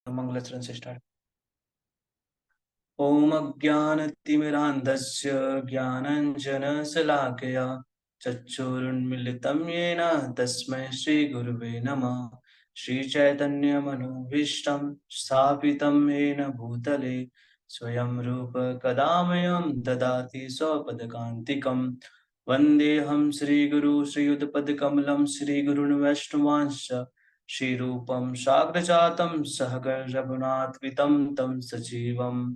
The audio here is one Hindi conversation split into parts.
मंगलाचरण से स्टार्ट। ओम अज्ञानतिमिरान्धस्य ज्ञानाञ्जनशलाकया चक्षुरुन्मीलितं येन तस्मै श्रीगुरुवे नमः। श्रीचैतन्यमनोभीष्टं स्थापितं येन भूतले स्वयं रूप कदा मह्यं ददाति स्वपदकान्तिकं। वन्देऽहं श्रीगुरु श्रीयुतपदकमलं श्रीगुरून् वैष्णवांश्च श्रीरूपं साग्रजातं सहगण तं सजीवम्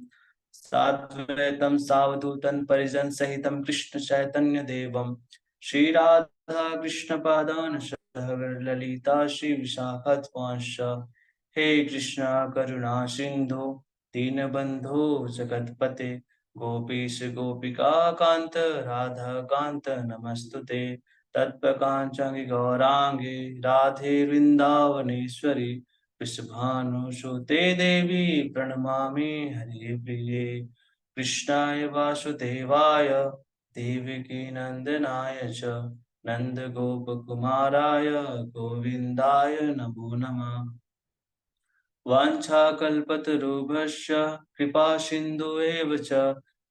साद्वैतं सावधूतं परिजन सहितं कृष्ण चैतन्य देवं श्री राधा कृष्ण पादान सहगण ललिता श्री विशाखत्वांश। हे कृष्ण करुणा सिंधु दीनबंधो जगतपते गोपीश गोपिका कांत राधा कांत नमस्तुते। तत्प्रकांचांगि गौरांगे राधे वृंदावनेश्वरी वृषभानुसुते देवी प्रणमामि हरिप्रिये। कृष्णाय वासुदेवाय देवकी नंदनाय च नन्दगोपकुमाराय गोविन्दाय नमो नमः। वाञ्छाकल्पतरुभ्यश्च कृपासिन्धुएव च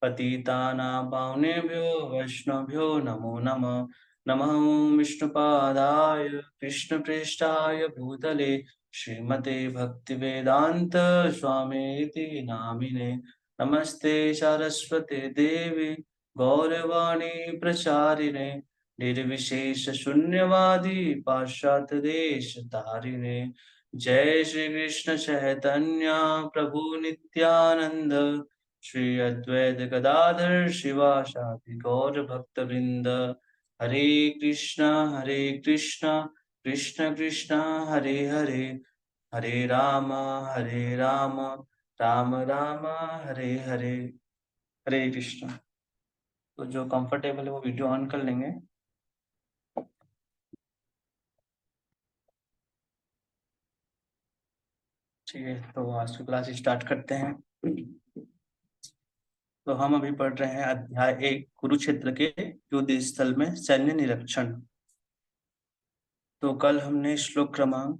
पतितानां पावनेभ्यो वैष्णवभ्यो नमो नमः। नमः विष्णुपादाय कृष्णप्रेष्ठाय भूतले श्रीमते भक्तिवेदान्त स्वामीति नामिने। नमस्ते सरस्वते देवी गौरवाणी प्रचारिणे निर्विशेष शून्यवादी पाश्चात्य देश तारिणे। जय श्री कृष्ण चैतन्य प्रभु नित्यानंद श्री अद्वैत गदाधर शिवासादि गौर भक्त वृंद। हरे कृष्णा कृष्ण कृष्ण हरे हरे हरे राम राम राम हरे हरे। हरे कृष्ण। तो जो कंफर्टेबल है वो वीडियो ऑन कर लेंगे। ठीक है, तो आज की क्लास स्टार्ट करते हैं। तो हम अभी पढ़ रहे हैं अध्याय 1 कुरुक्षेत्र के युद्ध स्थल में सैन्य निरीक्षण। तो कल हमने श्लोक क्रमांक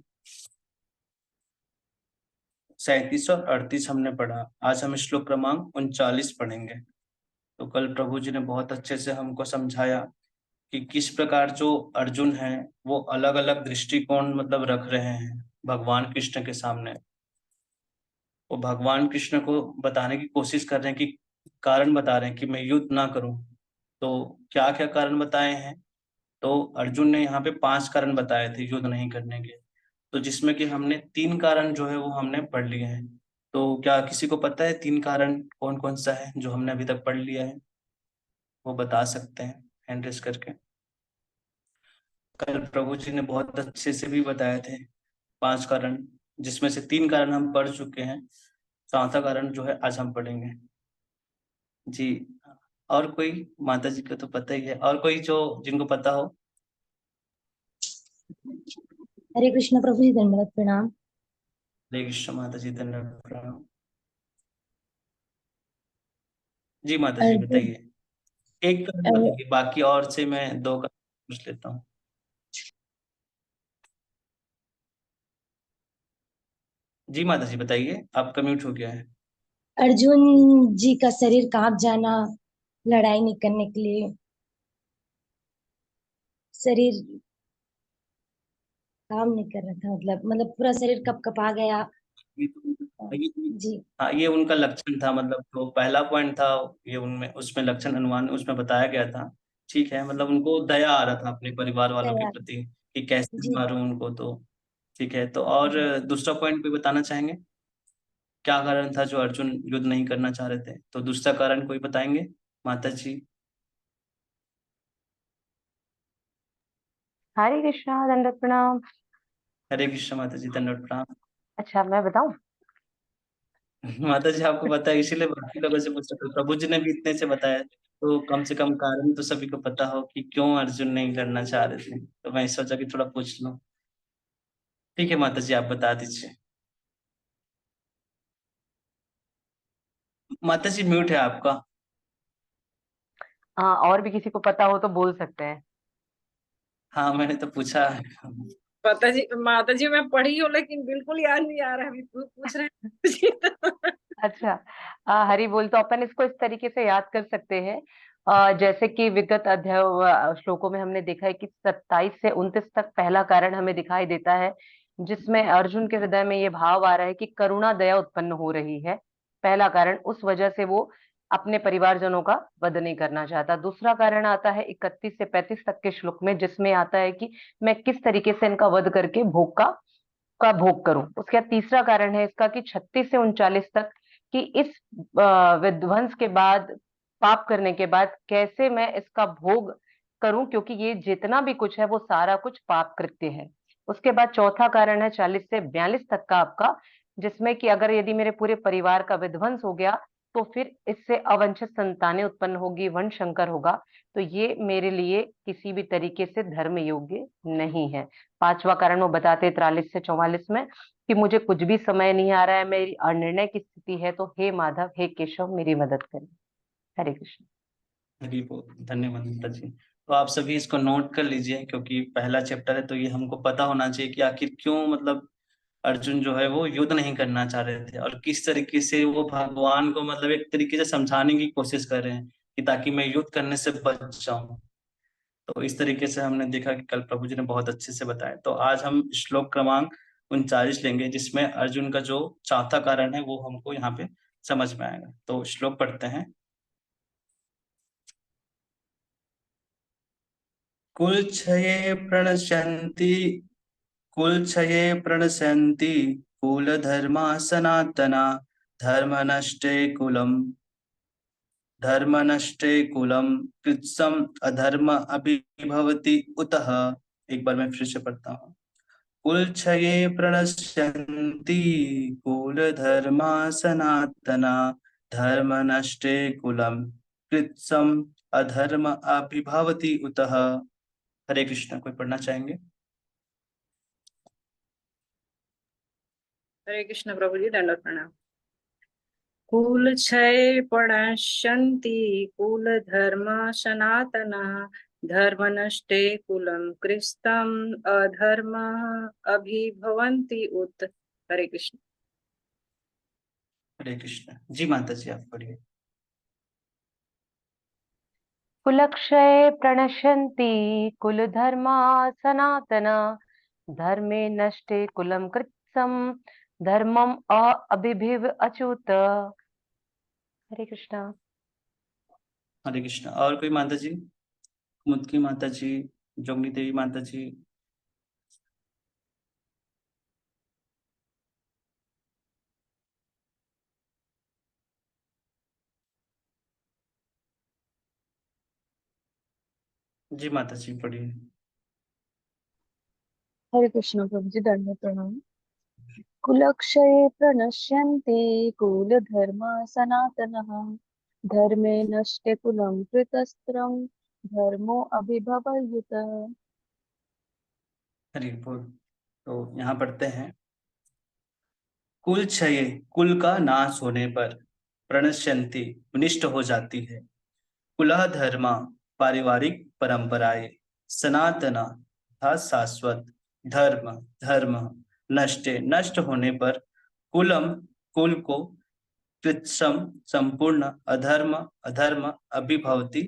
37 और 38 हमने पढ़ा। आज हम श्लोक क्रमांक 39 पढ़ेंगे। तो कल प्रभु जी ने बहुत अच्छे से हमको समझाया कि किस प्रकार जो अर्जुन है वो अलग अलग दृष्टिकोण मतलब रख रहे हैं भगवान कृष्ण के सामने। वो भगवान कृष्ण को बताने की कोशिश कर रहे हैं कि कारण बता रहे हैं कि मैं युद्ध ना करूं। तो क्या क्या कारण बताए हैं? तो अर्जुन ने यहाँ पे 5 कारण बताए थे युद्ध नहीं करने के। तो जिसमें कि हमने 3 कारण जो है वो हमने पढ़ लिए हैं। तो क्या किसी को पता है 3 कारण कौन कौन सा है जो हमने अभी तक पढ़ लिया है? वो बता सकते हैं हैंड रेस करके। कल प्रभु जी ने बहुत अच्छे से भी बताए थे 5 कारण, जिसमें से 3 कारण हम पढ़ चुके हैं। चौथा कारण जो है आज हम पढ़ेंगे जी। और कोई? माता जी को तो पता ही है, और कोई जो जिनको पता हो? हरे कृष्ण प्रभु जी, दंडवत प्रणाम। हरे कृष्ण माता जी, धन्यवाद प्रणाम। जी माता जी अर्जुन बताइए। एक कारण बताइए, बाकी और से मैं 2 का पूछ लेता हूँ। जी माता जी बताइए, आपका म्यूट हो गया है। अर्जुन जी का शरीर कांप जाना, लड़ाई नहीं करने के लिए शरीर काम नहीं कर रहा था। मतलब पूरा शरीर कप कपा गया। ये जी हाँ, ये उनका लक्षण था। मतलब तो पहला पॉइंट था ये, उनमें उसमें लक्षण अनुमान उसमें बताया गया था। ठीक है, मतलब उनको दया आ रहा था अपने परिवार वालों के तैयार। प्रति कि कैसे जी मारूं उनको। तो ठीक है, तो और दूसरा पॉइंट भी बताना चाहेंगे? क्या कारण था जो अर्जुन युद्ध नहीं करना चाह रहे थे? तो दूसरा कारण कोई बताएंगे माता जी? हरे कृष्णा, दंडवत प्रणाम। हरे कृष्ण माता जी, धन्यवाद प्रणाम। अच्छा, मैं बताऊं? माता जी आपको पता है, इसीलिए बाकी लोगों से पूछ रहा था। प्रभु जी ने भी इतने से बताया, तो कम से कम कारण तो सभी को पता हो कि क्यों अर्जुन नहीं लड़ना चाह रहे थे। तो मैं सोचा कि थोड़ा पूछ लूं। ठीक है माता जी, आप बता दीजिए। माता जी म्यूट है आपका। हाँ, और भी किसी को पता हो तो बोल सकते हैं। हाँ मैंने तो पूछा है। माता जी मैं पढ़ी हूँ लेकिन बिल्कुल याद नहीं आ रहा है, अभी पूछ रहे हैं। अच्छा, हरि बोल तो अपन इसको इस तरीके से याद कर सकते हैं। जैसे कि विगत अध्याय श्लोकों में हमने देखा है कि 27 से 29 तक पहला कारण हमें दिखाई देता है, जिसमें अर्जुन के हृदय में ये भाव आ रहा है कि करुणा दया उत्पन्न हो रही है। पहला कारण, उस वजह से वो अपने परिवारजनों का वध नहीं करना चाहता। दूसरा कारण आता है 31 से 35 तक के श्लोक में, जिसमें आता है कि मैं किस तरीके से इनका वध करके भोग का भोग करूं। उसके बाद तीसरा कारण है इसका कि 36 से 39 तक, कि इस विध्वंस के बाद, पाप करने के बाद कैसे मैं इसका भोग करूं, क्योंकि ये जितना भी कुछ है वो सारा कुछ पाप कृत्य है। उसके बाद चौथा कारण है 40 से 42 तक का आपका, जिसमें कि अगर यदि मेरे पूरे परिवार का विध्वंस हो गया तो फिर इससे अवंशित संतानें उत्पन्न होगी, वंश संकर होगा, तो ये मेरे लिए किसी भी तरीके से धर्म योग्य नहीं है। पांचवा कारण वो बताते 43 से 44 में कि मुझे कुछ भी समय नहीं आ रहा है, मेरी अनिर्णय की स्थिति है, तो हे माधव हे केशव मेरी मदद करें। हरे कृष्ण। हरी बोल, धन्यवाद माता जी। तो आप सभी इसको नोट कर लीजिए, क्योंकि पहला चैप्टर है तो ये हमको पता होना चाहिए कि आखिर क्यों मतलब अर्जुन जो है वो युद्ध नहीं करना चाह रहे थे, और किस तरीके से वो भगवान को मतलब एक तरीके से समझाने की कोशिश कर रहे हैं कि ताकि मैं युद्ध करने से बच जाऊं। तो इस तरीके से हमने देखा कि कल प्रभु जी ने बहुत अच्छे से बताया। तो आज हम श्लोक क्रमांक 39 लेंगे, जिसमें अर्जुन का जो चौथा कारण है वो हमको यहाँ पे समझ में आएगा। तो श्लोक पढ़ते हैं। कुलक्षये प्रणश्यन्ति कुलक्षये प्रणश्यन्ति कुलधर्मा सनातना धर्म नष्टे कुलम कृत्सम अधर्म अभिभवति उतः। एक बार मैं फिर से पढ़ता हूँ। कुलक्षये प्रणश्यन्ति कुलधर्मा सनातना धर्म नष्टे कुलम कृत्सम अधर्म अभिभवति उतः। हरे कृष्ण। कोई पढ़ना चाहेंगे? हरे कृष्ण प्रभु जी, दंडवत प्रणाम। कुल क्षय प्रणश्यन्ति कुल धर्म सनातना धर्म नष्टे कुलम कृष्तम अधर्म अभिभवन्ति उत। हरे कृष्ण। हरे कृष्ण जी। माता जी आप पढ़िए। कुलक्षये प्रणश्यन्ति कुलधर्मा सनातना धर्मे नष्टे कुलम कृत्सम धर्मम अभिभिव अच्युत। हरे कृष्णा। हरे कृष्ण। और कोई माता जी? मुद्की माता जी, जोगनी देवी माता जी। जी माता जी पढ़िए। हरे कृष्ण प्रभु जी, दंडवत प्रणाम। कुलक्षये प्रणश्यन्ते कुलधर्म सनातनः धर्मे नष्टे कुलं कृतस्त्रं धर्मो अभिभवत्युत। हरि बोल। तो यहाँ पढ़ते हैं। कुल क्षय, कुल का नाश होने पर, प्रणश्यन्ति विनिष्ट हो जाती है, कुलः धर्मा पारिवारिक परंपराएं, सनातना था शाश्वत, धर्म धर्म नष्टे नष्ट होने पर, कुलम कुल को, कृत्सम संपूर्ण, अधर्म अधर्म अभिभवती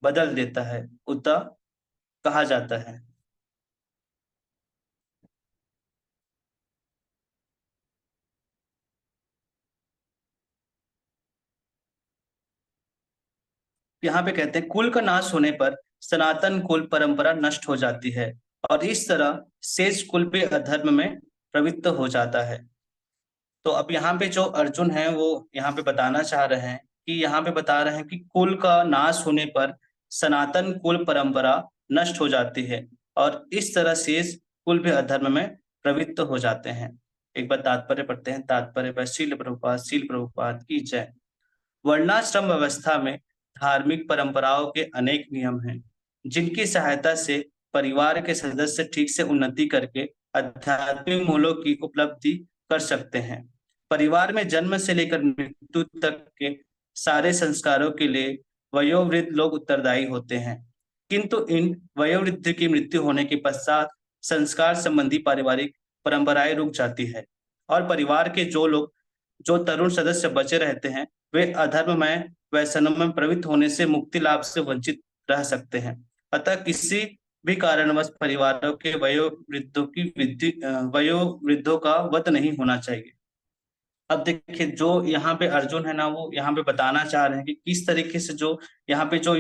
बदल देता है, उत कहा जाता है। यहाँ पे कहते हैं कुल का नाश होने पर सनातन कुल परंपरा नष्ट हो जाती है, और इस तरह शेष कुल भी अधर्म में प्रवृत्त हो जाता है। तो अब यहाँ पे जो अर्जुन है वो यहाँ पे बताना चाह रहे हैं कि यहाँ पे बता रहे हैं कि कुल का नाश होने पर सनातन कुल परंपरा नष्ट हो जाती है, और इस तरह शेष कुल भी अधर्म में प्रवृत्त हो जाते हैं। एक बार तात्पर्य पढ़ते हैं। तात्पर्य: शील प्रभुपाद की जय। वर्णाश्रम व्यवस्था में धार्मिक परंपराओं के अनेक नियम हैं, जिनकी सहायता से परिवार के सदस्य ठीक से उन्नति करके आध्यात्मिक मूल्यों की उपलब्धि कर सकते हैं। परिवार में जन्म से लेकर मृत्यु तक के सारे संस्कारों के लिए वयोवृद्ध लोग उत्तरदायी होते हैं, किंतु इन वयोवृद्ध की मृत्यु होने के पश्चात संस्कार संबंधी पारिवारिक परंपराएं रुक जाती है और परिवार के जो तरुण सदस्य बचे रहते हैं वे अधर्ममय व्यसनों में प्रवृत्त होने से मुक्ति लाभ से वंचित रह सकते हैं। अतः किसी भी कारणवश परिवारों के वयोवृद्धों का वध नहीं होना चाहिए। अब देखिए जो यहाँ पे अर्जुन है ना, वो यहाँ पे बताना चाह रहे हैं कि किस तरीके से जो यहाँ पे जो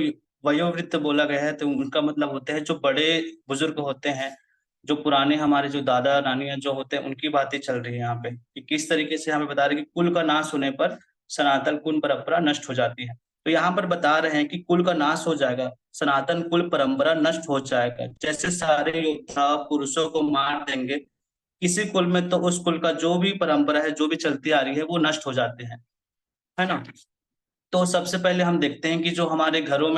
वयोवृद्ध बोला गया है, तो उनका मतलब होते हैं जो बड़े बुजुर्ग होते हैं, जो पुराने हमारे जो दादा नानी जो होते हैं, उनकी बातें चल रही है यहाँ पे कि किस तरीके से हमें बता रहे हैं कि कुल का नाश होने पर सनातन कुल परंपरा नष्ट हो जाती है। तो यहाँ पर बता रहे हैं कि कुल का नाश हो जाएगा, सनातन कुल परंपरा नष्ट हो जाएगा। जैसे सारे योद्धा पुरुषों को मार देंगे किसी कुल में, तो उस कुल का जो भी परंपरा है, जो भी चलती आ रही है, वो नष्ट हो जाते हैं, है ना। तो सबसे पहले हम देखते हैं कि जो हमारे घरों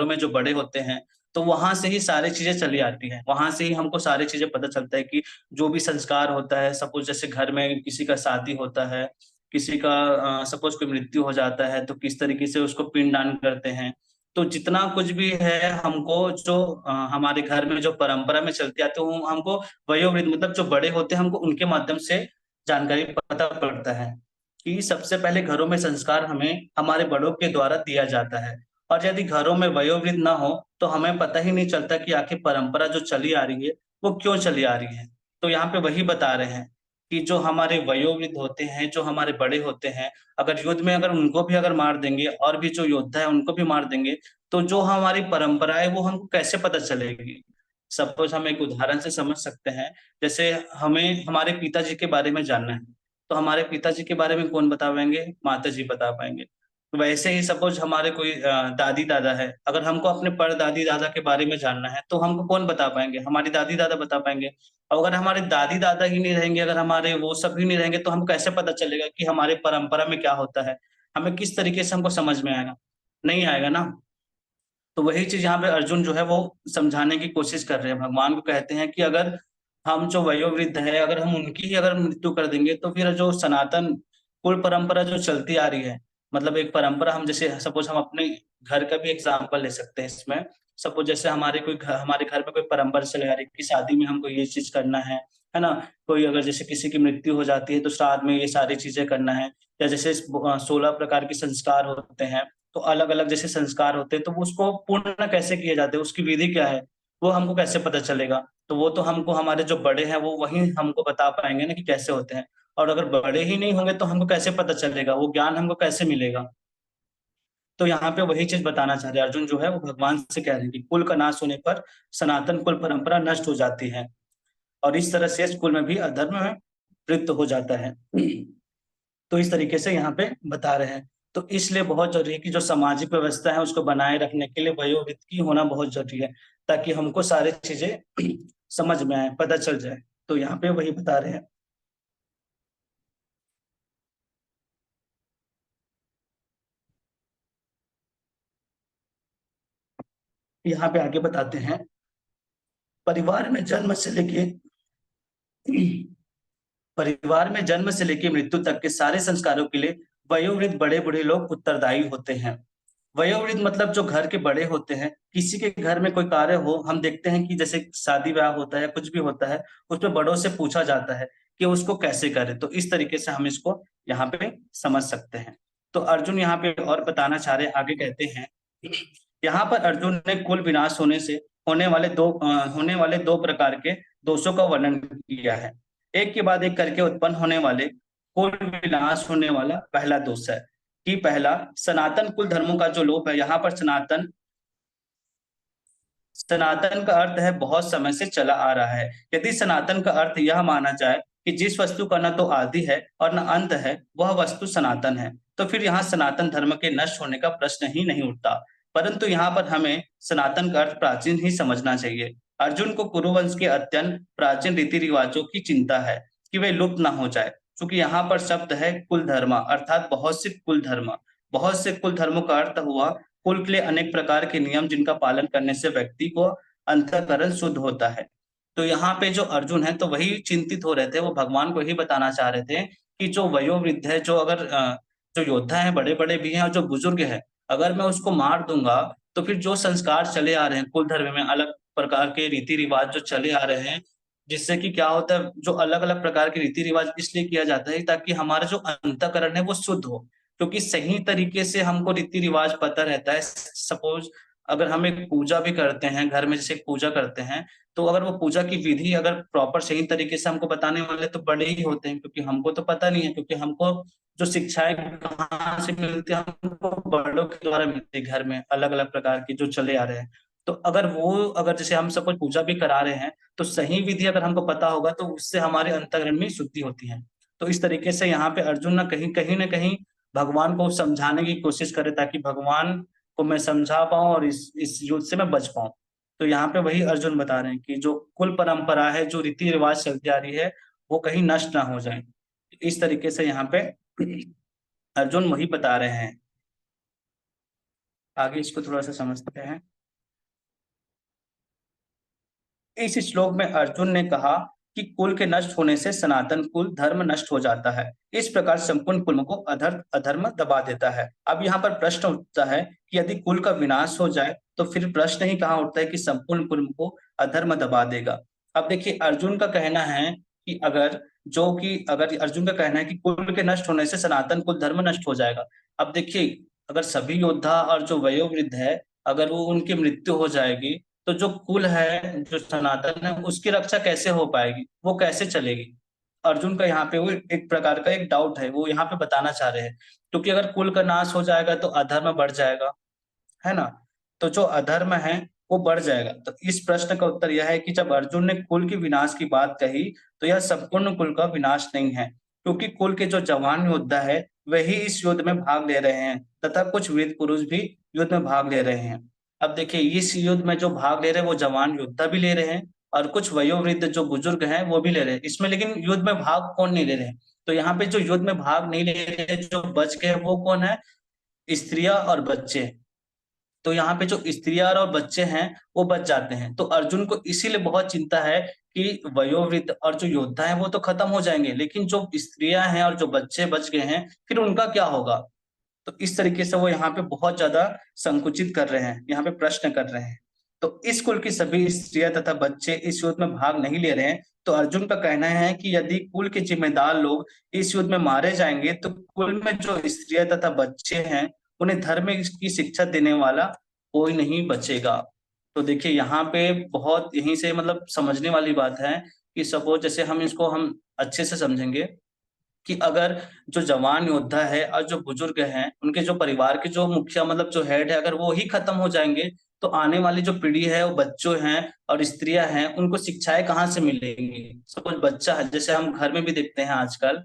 में जो बड़े होते हैं, तो वहां से ही सारी चीजें चली आती हैं, वहां से ही हमको सारी चीजें पता चलता है कि जो भी संस्कार होता है, सपोज जैसे घर में किसी का शादी होता है, किसी का सपोज कोई मृत्यु हो जाता है, तो किस तरीके से उसको पिंडदान करते हैं। तो जितना कुछ भी है हमको जो हमारे घर में जो परंपरा में चलती आती है, वो हमको वयोवृद्ध मतलब जो बड़े होते हैं, हमको उनके माध्यम से जानकारी पता पड़ता है कि सबसे पहले घरों में संस्कार हमें हमारे बड़ों के द्वारा दिया जाता है। और यदि घरों में वयोवृद्ध ना हो तो हमें पता ही नहीं चलता कि आखिर परंपरा जो चली आ रही है वो क्यों चली आ रही है। तो यहाँ पे वही बता रहे हैं कि जो हमारे वयोवृद्ध होते हैं, जो हमारे बड़े होते हैं, अगर युद्ध में अगर उनको भी अगर मार देंगे और भी जो योद्धा है उनको भी मार देंगे, तो जो हमारी परंपरा है वो हमको कैसे पता चलेगी। सपोज हम एक उदाहरण से समझ सकते हैं, जैसे हमें हमारे पिताजी के बारे में जानना है, तो हमारे पिताजी के बारे में कौन बता पाएंगे, माता जी बता पाएंगे। तो वैसे ही सपोज हमारे कोई दादी दादा है, अगर हमको अपने परदादी दादा के बारे में जानना है तो हमको कौन बता पाएंगे, हमारी दादी दादा बता पाएंगे। और अगर हमारे दादी दादा ही नहीं रहेंगे, अगर हमारे वो सब ही नहीं रहेंगे, तो हमको कैसे पता चलेगा कि हमारे परंपरा में क्या होता है, हमें किस तरीके से हमको समझ में आएगा, नहीं आएगा ना। तो वही चीज यहाँ पे अर्जुन जो है वो समझाने की कोशिश कर रहे हैं, भगवान को कहते हैं कि अगर हम जो वयोवृद्ध है, अगर हम उनकी ही अगर मृत्यु कर देंगे, तो फिर जो सनातन कुल परंपरा जो चलती आ रही है, मतलब एक परंपरा, हम जैसे सपोज हम अपने घर का भी एग्जाम्पल ले सकते हैं इसमें। सपोज जैसे हमारे घर में कोई परंपरा चले आ रही है कि शादी में हमको ये चीज करना है ना। कोई अगर जैसे किसी की मृत्यु हो जाती है तो श्राद्ध में ये सारी चीजें करना है, या जैसे 16 प्रकार के संस्कार होते हैं, तो अलग अलग जैसे संस्कार होते हैं, तो उसको पूर्ण कैसे किए जाते हैं, उसकी विधि क्या है, वो हमको कैसे पता चलेगा। तो वो तो हमको हमारे जो बड़े हैं वो वही हमको बता पाएंगे ना कि कैसे होते हैं। और अगर बड़े ही नहीं होंगे तो हमको कैसे पता चलेगा, वो ज्ञान हमको कैसे मिलेगा। तो यहाँ पे वही चीज बताना चाह रहे हैं अर्जुन जो है वो भगवान से कह रहे हैं कि कुल का नाश होने पर सनातन कुल परंपरा नष्ट हो जाती है और इस तरह से इस कुल में भी अधर्म में प्रवृत्त हो जाता है। तो इस तरीके से यहाँ पे बता रहे हैं। तो इसलिए बहुत जरूरी है कि जो सामाजिक व्यवस्था है उसको बनाए रखने के लिए वयोवृत्त की होना बहुत जरूरी है, ताकि हमको सारी चीजें समझ में आए, पता चल जाए। तो यहाँ पे वही बता रहे हैं। यहाँ पे आगे बताते हैं, परिवार में जन्म से लेके मृत्यु तक के सारे संस्कारों के लिए वयोवृद्ध बड़े बूढ़े लोग उत्तरदायी होते हैं। वयोवृद्ध मतलब जो घर के बड़े होते हैं, किसी के घर में कोई कार्य हो, हम देखते हैं कि जैसे शादी ब्याह होता है, कुछ भी होता है, उसमें बड़ों से पूछा जाता है कि उसको कैसे करें। तो इस तरीके से हम इसको यहाँ पे समझ सकते हैं। तो अर्जुन यहाँ पे और बताना चाह रहे, आगे कहते हैं, यहाँ पर अर्जुन ने कुल विनाश होने वाले दो प्रकार के दोषों का वर्णन किया है। एक के बाद एक करके उत्पन्न होने वाले कुल विनाश होने वाला पहला दोष है कि पहला सनातन कुल धर्मों का जो लोप है। यहाँ पर सनातन का अर्थ है बहुत समय से चला आ रहा है। यदि सनातन का अर्थ यह माना जाए कि जिस वस्तु का न तो आदि है और न अंत है, वह वस्तु सनातन है, तो फिर यहाँ सनातन धर्म के नष्ट होने का प्रश्न ही नहीं उठता। परंतु यहाँ पर हमें सनातन का अर्थ प्राचीन ही समझना चाहिए। अर्जुन को कुरुवंश के अत्यंत प्राचीन रीति रिवाजों की चिंता है कि वे लुप्त ना हो जाए, क्योंकि यहाँ पर शब्द है कुल धर्म, अर्थात बहुत से कुल धर्म। बहुत से कुल धर्मों का अर्थ हुआ कुल के लिए अनेक प्रकार के नियम जिनका पालन करने से व्यक्ति को अंतःकरण शुद्ध होता है। तो यहाँ पे जो अर्जुन है तो वही चिंतित हो रहे थे, वो भगवान को ही बताना चाह रहे थे कि जो वयोवृद्ध है, जो अगर जो योद्धा है, बड़े बड़े भी हैं और जो बुजुर्ग है, अगर मैं उसको मार दूंगा तो फिर जो संस्कार चले आ रहे हैं कुल धर्म में, अलग प्रकार के रीति रिवाज जो चले आ रहे हैं, जिससे कि क्या होता है, जो अलग अलग प्रकार के रीति रिवाज इसलिए किया जाता है ताकि हमारा जो अंतःकरण है वो शुद्ध हो, क्योंकि सही तरीके से हमको रीति रिवाज पता रहता है। सपोज अगर हम एक पूजा भी करते हैं घर में, जैसे एक पूजा करते हैं, तो अगर वो पूजा की विधि अगर प्रॉपर सही तरीके से हमको बताने वाले तो बड़े ही होते हैं, क्योंकि हमको तो पता नहीं है, क्योंकि हमको जो शिक्षाएं कहाँ से मिलती है, हमको बड़ों के द्वारा मिलती है घर में, अलग अलग प्रकार की जो चले आ रहे हैं। तो अगर जैसे हम सपोज पूजा भी करा रहे हैं, तो सही विधि अगर हमको पता होगा तो उससे हमारे अंतःकरण में शुद्धि होती है। तो इस तरीके से यहाँ पे अर्जुन ना कहीं भगवान को समझाने की कोशिश करे, ताकि भगवान को मैं समझा पाऊं और इस युद्ध से मैं बच पाऊं। तो यहाँ पे वही अर्जुन बता रहे हैं कि जो कुल परंपरा है, जो रीति रिवाज चलती आ रही है, वो कहीं नष्ट ना हो जाए। इस तरीके से यहाँ पे अर्जुन वही बता रहे हैं। आगे इसको थोड़ा सा समझते हैं। इस श्लोक में अर्जुन ने कहा कि कुल के नष्ट होने से सनातन कुल धर्म नष्ट हो जाता है, इस प्रकार संपूर्ण कुल को अधर्म दबा देता है। अब यहाँ पर प्रश्न उठता है कि यदि कुल का विनाश हो जाए तो फिर प्रश्न ही कहाँ उठता है कि संपूर्ण कुल को अधर्म दबा देगा। अब देखिए अर्जुन का कहना है कि अगर अर्जुन का कहना है कि कुल के नष्ट होने से सनातन कुल धर्म नष्ट हो जाएगा। अब देखिए अगर सभी योद्धा और जो वयोवृद्ध है, अगर वो उनकी मृत्यु हो जाएगी, तो जो कुल है, जो सनातन है, उसकी रक्षा कैसे हो पाएगी, वो कैसे चलेगी। अर्जुन का यहाँ पे वो एक प्रकार का एक डाउट है, वो यहाँ पे बताना चाह रहे हैं, क्योंकि अगर कुल का नाश हो जाएगा तो अधर्म बढ़ जाएगा, है ना। तो जो अधर्म है वो बढ़ जाएगा। तो इस प्रश्न का उत्तर यह है कि जब अर्जुन ने कुल की विनाश की बात कही, तो यह संपूर्ण कुल का विनाश नहीं है, क्योंकि कुल के जो जवान योद्धा है वही इस युद्ध में भाग ले रहे हैं, तथा कुछ वीर पुरुष भी युद्ध में भाग ले रहे हैं। अब देखिए इस युद्ध में जो भाग ले रहे हैं वो जवान योद्धा भी ले रहे हैं, और कुछ वयोवृद्ध जो बुजुर्ग हैं वो भी ले रहे हैं इसमें, लेकिन युद्ध में भाग कौन नहीं ले रहे हैं। तो यहाँ पे जो युद्ध में भाग नहीं ले रहे, जो बच गए वो कौन है, स्त्रियां और बच्चे। तो यहाँ पे जो स्त्रियां और बच्चे हैं वो बच जाते हैं। तो अर्जुन को इसीलिए बहुत चिंता है कि वयोवृद्ध और जो योद्धा हैं वो तो खत्म हो जाएंगे, लेकिन जो स्त्रियां हैं और जो बच्चे बच गए हैं फिर उनका क्या होगा। तो इस तरीके से वो यहाँ पे बहुत ज्यादा संकुचित कर रहे हैं, यहाँ पे प्रश्न कर रहे हैं। तो इस कुल की सभी स्त्रियां तथा बच्चे इस युद्ध में भाग नहीं ले रहे हैं। तो अर्जुन का कहना है कि यदि कुल के जिम्मेदार लोग इस युद्ध में मारे जाएंगे, तो कुल में जो स्त्रियां तथा बच्चे हैं उन्हें धर्म की शिक्षा देने वाला कोई नहीं बचेगा। तो देखिए यहाँ पे बहुत यहीं से मतलब समझने वाली बात है कि सपोज जैसे हम अच्छे से समझेंगे कि अगर जो जवान योद्धा है और जो बुजुर्ग हैं, उनके जो परिवार के जो मुखिया मतलब जो हेड है, अगर वो ही खत्म हो जाएंगे, तो आने वाली जो पीढ़ी है वो बच्चों हैं और स्त्रियां हैं, उनको शिक्षाएं कहाँ से मिलेंगी। सपोज बच्चा है, जैसे हम घर में भी देखते हैं आजकल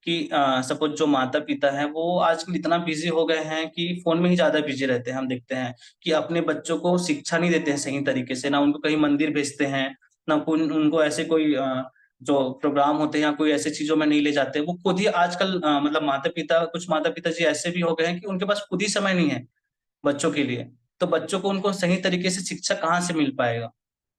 कि सपोज जो माता पिता हैं वो आजकल इतना बिजी हो गए हैं कि फोन में ही ज्यादा बिजी रहते हैं। हम देखते हैं कि अपने बच्चों को शिक्षा नहीं देते हैं सही तरीके से, ना उनको कहीं मंदिर भेजते हैं, ना उनको ऐसे कोई जो प्रोग्राम होते हैं या कोई ऐसी चीजों में नहीं ले जाते। वो खुद ही आजकल मतलब कुछ माता पिता जी ऐसे भी हो गए हैं कि उनके पास खुद ही समय नहीं है बच्चों के लिए। तो बच्चों को उनको सही तरीके से शिक्षा कहाँ से मिल पाएगा,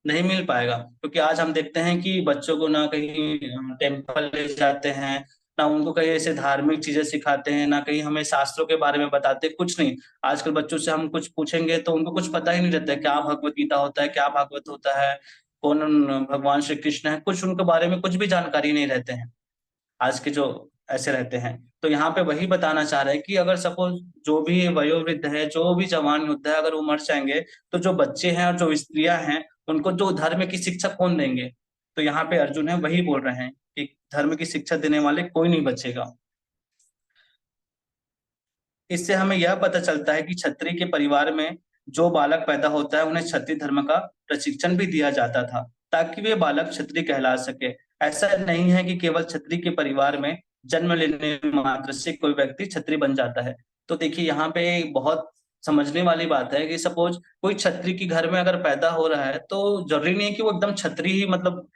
नहीं मिल पाएगा, क्योंकि आज हम देखते हैं कि बच्चों को ना कहीं टेम्पल ले जाते हैं, ना उनको कहीं ऐसे धार्मिक चीजें सिखाते हैं, ना कहीं हमें शास्त्रों के बारे में बताते, कुछ नहीं। आजकल बच्चों से हम कुछ पूछेंगे तो उनको कुछ पता ही नहीं रहता है, क्या भगवत गीता होता है, क्या भागवत होता है, कौन भगवान श्री कृष्ण है, कुछ उनके बारे में कुछ भी जानकारी नहीं रहते हैं आज के जो ऐसे रहते हैं। तो यहाँ पे वही बताना चाह रहे हैं कि अगर सपोज जो भी वयोवृद्ध है, जो भी जवान योद्धा है, अगर वो मर जाएंगे, तो जो बच्चे हैं और जो स्त्रियां हैं उनको जो धर्म की शिक्षा कौन देंगे। तो यहाँ पे अर्जुन है वही बोल रहे हैं कि धर्म की शिक्षा देने वाले कोई नहीं बचेगा। इससे हमें यह पता चलता है कि क्षत्रिय के परिवार में जो बालक पैदा होता है उन्हें क्षत्रिय धर्म का प्रशिक्षण भी दिया जाता था, ताकि वे बालक क्षत्रिय कहला सके। ऐसा नहीं है कि केवल क्षत्रिय के परिवार में जन्म लेने मात्र से कोई व्यक्ति क्षत्रिय बन जाता है। तो देखिए यहाँ पे बहुत समझने वाली बात है कि सपोज कोई क्षत्रिय के घर में अगर पैदा हो रहा है, तो जरूरी नहीं है कि वो एकदम क्षत्रिय ही मतलब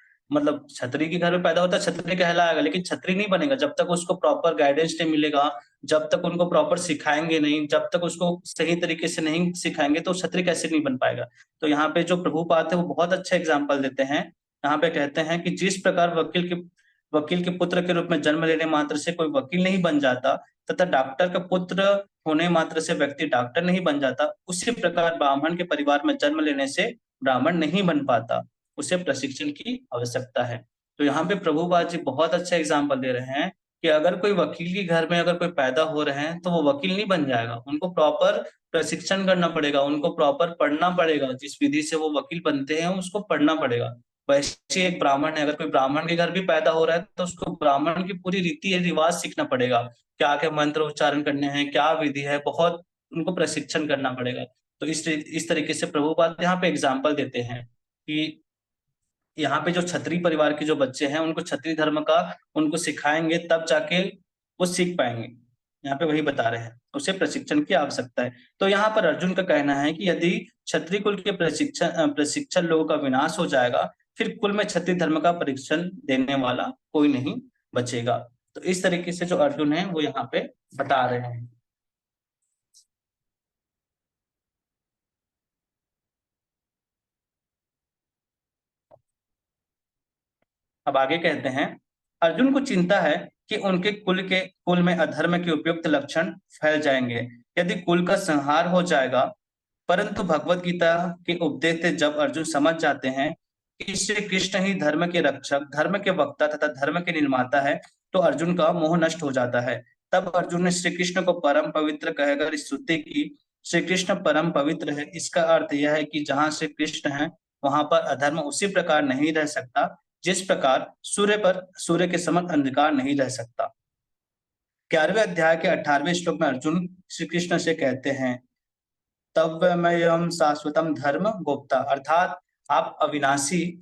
क्षत्रिय के घर में पैदा होता है क्षत्रिय कहलाएगा, लेकिन क्षत्रिय नहीं बनेगा जब तक उसको प्रॉपर गाइडेंस नहीं मिलेगा, जब तक उनको प्रॉपर सिखाएंगे नहीं, जब तक उसको सही तरीके से नहीं सिखाएंगे तो क्षत्रिय कैसे नहीं बन पाएगा। तो यहाँ पे जो प्रभुपाद है वो बहुत अच्छा एग्जाम्पल देते हैं। यहाँ पे कहते हैं कि जिस प्रकार वकील के पुत्र के रूप में जन्म लेने मात्र से कोई वकील नहीं बन जाता, तथा डॉक्टर का पुत्र होने मात्र से व्यक्ति डॉक्टर नहीं बन जाता, उसी प्रकार ब्राह्मण के परिवार में जन्म लेने से ब्राह्मण नहीं बन पाता, उसे प्रशिक्षण की आवश्यकता है। तो यहाँ पे प्रभुपाद जी बहुत अच्छा एग्जाम्पल दे रहे हैं कि अगर कोई वकील के घर में अगर कोई पैदा हो रहे हैं तो वो वकील नहीं बन जाएगा, उनको प्रॉपर प्रशिक्षण करना पड़ेगा, उनको प्रॉपर पढ़ना पड़ेगा, जिस विधि से वो वकील बनते हैं उसको पढ़ना पड़ेगा। वैसे एक ब्राह्मण है, अगर कोई ब्राह्मण के घर भी पैदा हो रहा है तो उसको ब्राह्मण की पूरी रीति रिवाज सीखना पड़ेगा, क्या क्या मंत्र उच्चारण करने हैं, क्या विधि है, बहुत उनको प्रशिक्षण करना पड़ेगा। तो इस तरीके से प्रभुपाद यहाँ पे एग्जाम्पल देते हैं कि यहाँ पे जो क्षत्रिय परिवार के जो बच्चे हैं उनको क्षत्रिय धर्म का उनको सिखाएंगे तब जाके वो सीख पाएंगे। यहाँ पे वही बता रहे हैं, उसे प्रशिक्षण की आवश्यकता है। तो यहाँ पर अर्जुन का कहना है कि यदि क्षत्रिय कुल के प्रशिक्षण लोगों का विनाश हो जाएगा, फिर कुल में क्षत्रिय धर्म का परीक्षण देने वाला कोई नहीं बचेगा। तो इस तरीके से जो अर्जुन है वो यहाँ पे बता रहे हैं। अब आगे कहते हैं, अर्जुन को चिंता है कि उनके कुल में अधर्म के उपयुक्त लक्षण फैल जाएंगे यदि कुल का संहार हो जाएगा। परंतु भगवत गीता के उपदेश से जब अर्जुन समझ जाते हैं कि श्री कृष्ण ही धर्म के रक्षक, धर्म के वक्ता तथा धर्म के निर्माता है, तो अर्जुन का मोह नष्ट हो जाता है। तब अर्जुन ने श्री कृष्ण को परम पवित्र कहकर स्तुति की। श्री कृष्ण परम पवित्र है, इसका अर्थ यह है कि जहाँ श्री कृष्ण है वहां पर अधर्म उसी प्रकार नहीं रह सकता जिस प्रकार सूर्य के समान अंधकार नहीं रह सकता। 11वें अध्याय के 18वें श्लोक में अर्जुन श्री कृष्ण से कहते हैं, तव्यमयम शाश्वतम धर्म गोप्ता, अर्थात आप अविनाशी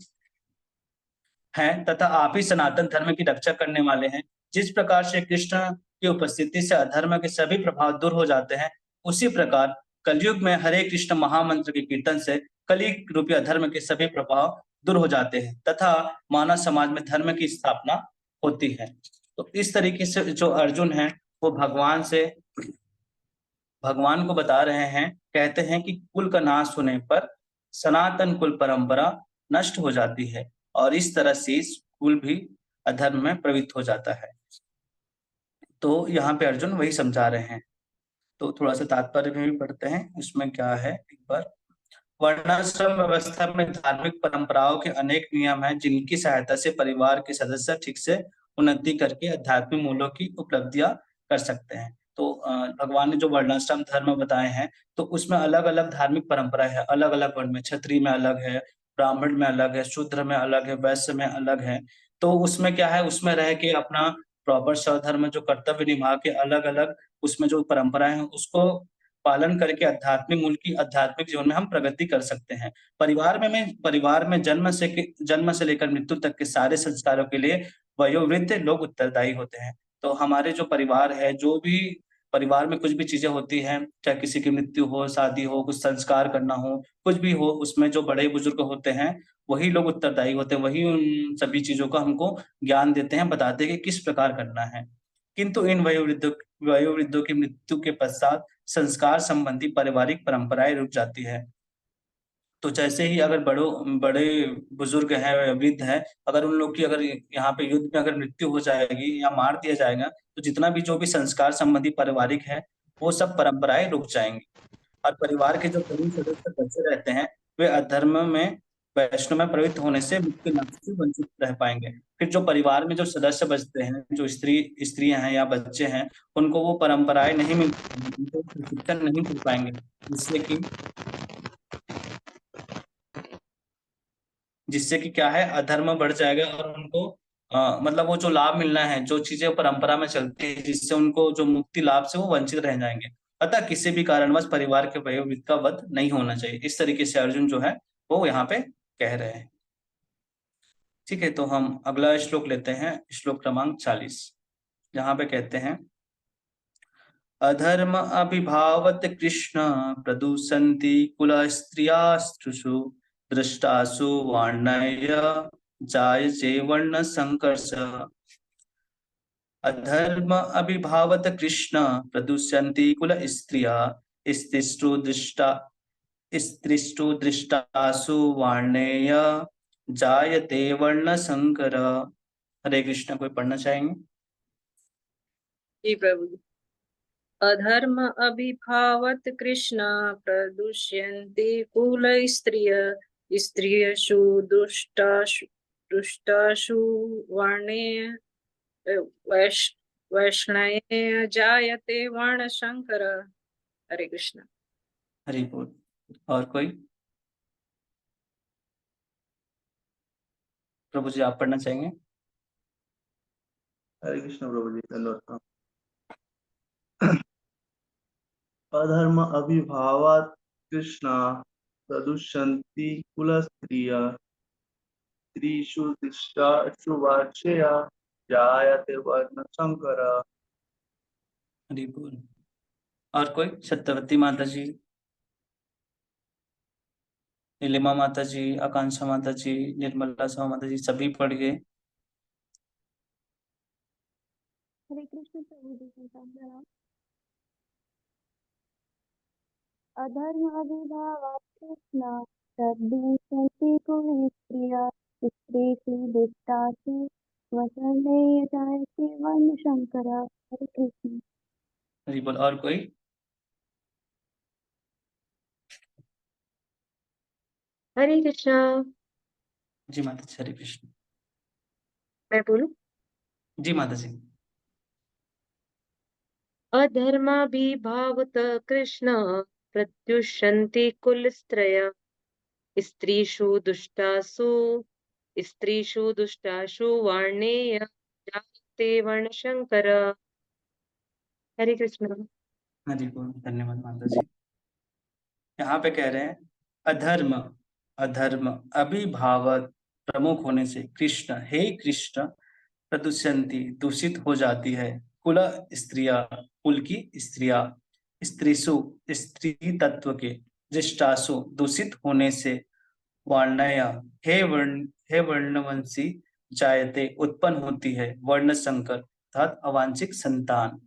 हैं तथा आप ही सनातन धर्म की रक्षा करने वाले हैं। जिस प्रकार श्री कृष्ण की उपस्थिति से अधर्म के सभी प्रभाव दूर हो जाते हैं, उसी प्रकार कलयुग में हरे कृष्ण महामंत्र के कीर्तन से कली रूपी अधर्म के सभी प्रभाव दूर हो जाते हैं तथा मानव समाज में धर्म की स्थापना होती है। तो इस तरीके से जो अर्जुन है वो भगवान को बता रहे हैं, कहते हैं कि कुल का नाश होने पर सनातन कुल परंपरा नष्ट हो जाती है और इस तरह से कुल भी अधर्म में प्रवृत्त हो जाता है। तो यहाँ पे अर्जुन वही समझा रहे हैं। तो थोड़ा सा तात्पर्य में भी पढ़ते हैं, उसमें क्या है एक बार। वर्णाश्रम व्यवस्था में धार्मिक परंपराओं के अनेक नियम हैं जिनकी सहायता से परिवार के सदस्य ठीक से उन्नति करके आध्यात्मिक मूल्यों की उपलब्धियां कर सकते हैं। तो भगवान ने जो वर्णाश्रम धर्म बताए हैं तो उसमें अलग अलग धार्मिक परंपरा है, अलग अलग वर्ण में, क्षत्रिय में अलग है, ब्राह्मण में अलग है, शूद्र में अलग है, वैश्य में अलग है। तो उसमें क्या है, उसमें रह के अपना प्रॉपर स्वधर्म जो कर्तव्य निभा के अलग अलग उसमें जो परंपराएं हैं उसको पालन करके आध्यात्मिक मूल्य की आध्यात्मिक जीवन में हम प्रगति कर सकते हैं। परिवार में जन्म से लेकर मृत्यु तक के सारे संस्कारों के लिए वयोवृद्ध लोग उत्तरदायी होते हैं। तो हमारे जो परिवार है, जो भी परिवार में कुछ भी चीजें होती हैं, चाहे किसी की मृत्यु हो, शादी हो, कुछ संस्कार करना हो, कुछ भी हो, उसमें जो बड़े बुजुर्ग होते हैं वही लोग उत्तरदायी होते हैं, वही उन सभी चीजों का हमको ज्ञान देते हैं, बताते हैं कि किस प्रकार करना है। किंतु इन वयोवृद्धों की मृत्यु के पश्चात संस्कार संबंधी पारिवारिक परंपराएं रुक जाती है। तो जैसे ही अगर बड़े बुजुर्ग हैं, वृद्ध हैं, अगर उन लोग की अगर यहाँ पे युद्ध में अगर मृत्यु हो जाएगी या मार दिया जाएगा तो जितना भी जो भी संस्कार संबंधी पारिवारिक है वो सब परंपराएं रुक जाएंगी और परिवार के जो करीब सदस्य बचे रहते हैं वे अधर्म में, वैष्णव में प्रवृत्त होने से मुक्ति लाभ से वंचित रह पाएंगे। फिर जो परिवार में जो सदस्य बचते हैं, जो स्त्रियां हैं या बच्चे हैं, उनको वो परंपराएं नहीं मिल पाएंगी, उनको प्रशिक्षण नहीं मिल पाएंगे, जिससे कि क्या है, अधर्म बढ़ जाएगा और उनको मतलब वो जो लाभ मिलना है, जो चीजें परंपरा में चलती है, जिससे उनको जो मुक्ति लाभ से वो वंचित रह जाएंगे। अतः किसी भी कारणवश परिवार के वयोवृद्ध का वध नहीं होना चाहिए। इस तरीके से अर्जुन जो है वो यहाँ पे कह रहे हैं। ठीक है, तो हम अगला श्लोक लेते हैं, श्लोक क्रमांक 40, जहाँ पे कहते हैं, अधर्म अभिभावत कृष्ण प्रदूषन्ति कुल स्त्रियास्तुषु दृष्टासु वर्णय जायते वर्ण संकर्ष। अधर्म अभिभावत कृष्ण प्रदूषन्ति कुल स्त्रिया स्त्रिष्टु दृष्टासु वर्णेय जायते वर्ण संकर। हरे कृष्ण, कोई पढ़ना चाहेंगे? जी प्रभु जी। अधर्म अभिभावत कृष्ण प्रदुष्यन्ति कुल स्त्रिय स्त्रियषु दुष्टाशु वर्णे वैष्णये जायते वर्णशंकर। हरे कृष्ण। हरि बोल। और कोई? प्रभु जी आप पढ़ना चाहेंगे? हरे कृष्ण प्रभु जी, दंडवत। अधर्म अभिभावात् कृष्णा प्रदुष्यन्ति कुलस्त्रिया स्त्रीषु दिष्टाशु वार्ष्या जायते वर्णशंकर। हरि बोल। और कोई? सत्यवती माता जी, नीलिमा माता जी, आकांक्षा माता जी, निर्मला सा माता जी, सभी पढ़ गए। हरे कृष्ण प्रभु जी संतान। अधर्म अभिभावात् कृष्ण प्रदूषन्ति कुलस्त्रियः स्त्रीषु दुष्टासु वसने जायते वर्णशंकर। हरे कृष्ण। हरि बोल। और कोई? हरे कृष्णा। जी माता जी, हरे कृष्ण। मैं बोलूं? जी माता जी। अधर्माभिभावत कृष्ण प्रत्युष्यन्ति कुलस्त्रय स्त्रीषु दुष्टासु वर्णेय जायते वर्णशंकर। हरे कृष्ण। हरि बोल। धन्यवाद माता जी। यहाँ पे कह रहे हैं अधर्म, अधर्म अभिभावत प्रमुख होने से कृष्ण, हे कृष्ण, प्रदुष्यंती दूषित हो जाती है, कुल स्त्रिया कुल की स्त्रिया, स्त्रीसु स्त्री तत्व के, दृष्टासु दूषित होने से, वर्णया हे वर्णवंशी जायते उत्पन्न होती है, वर्ण संकर अर्थात अवांछित संतान।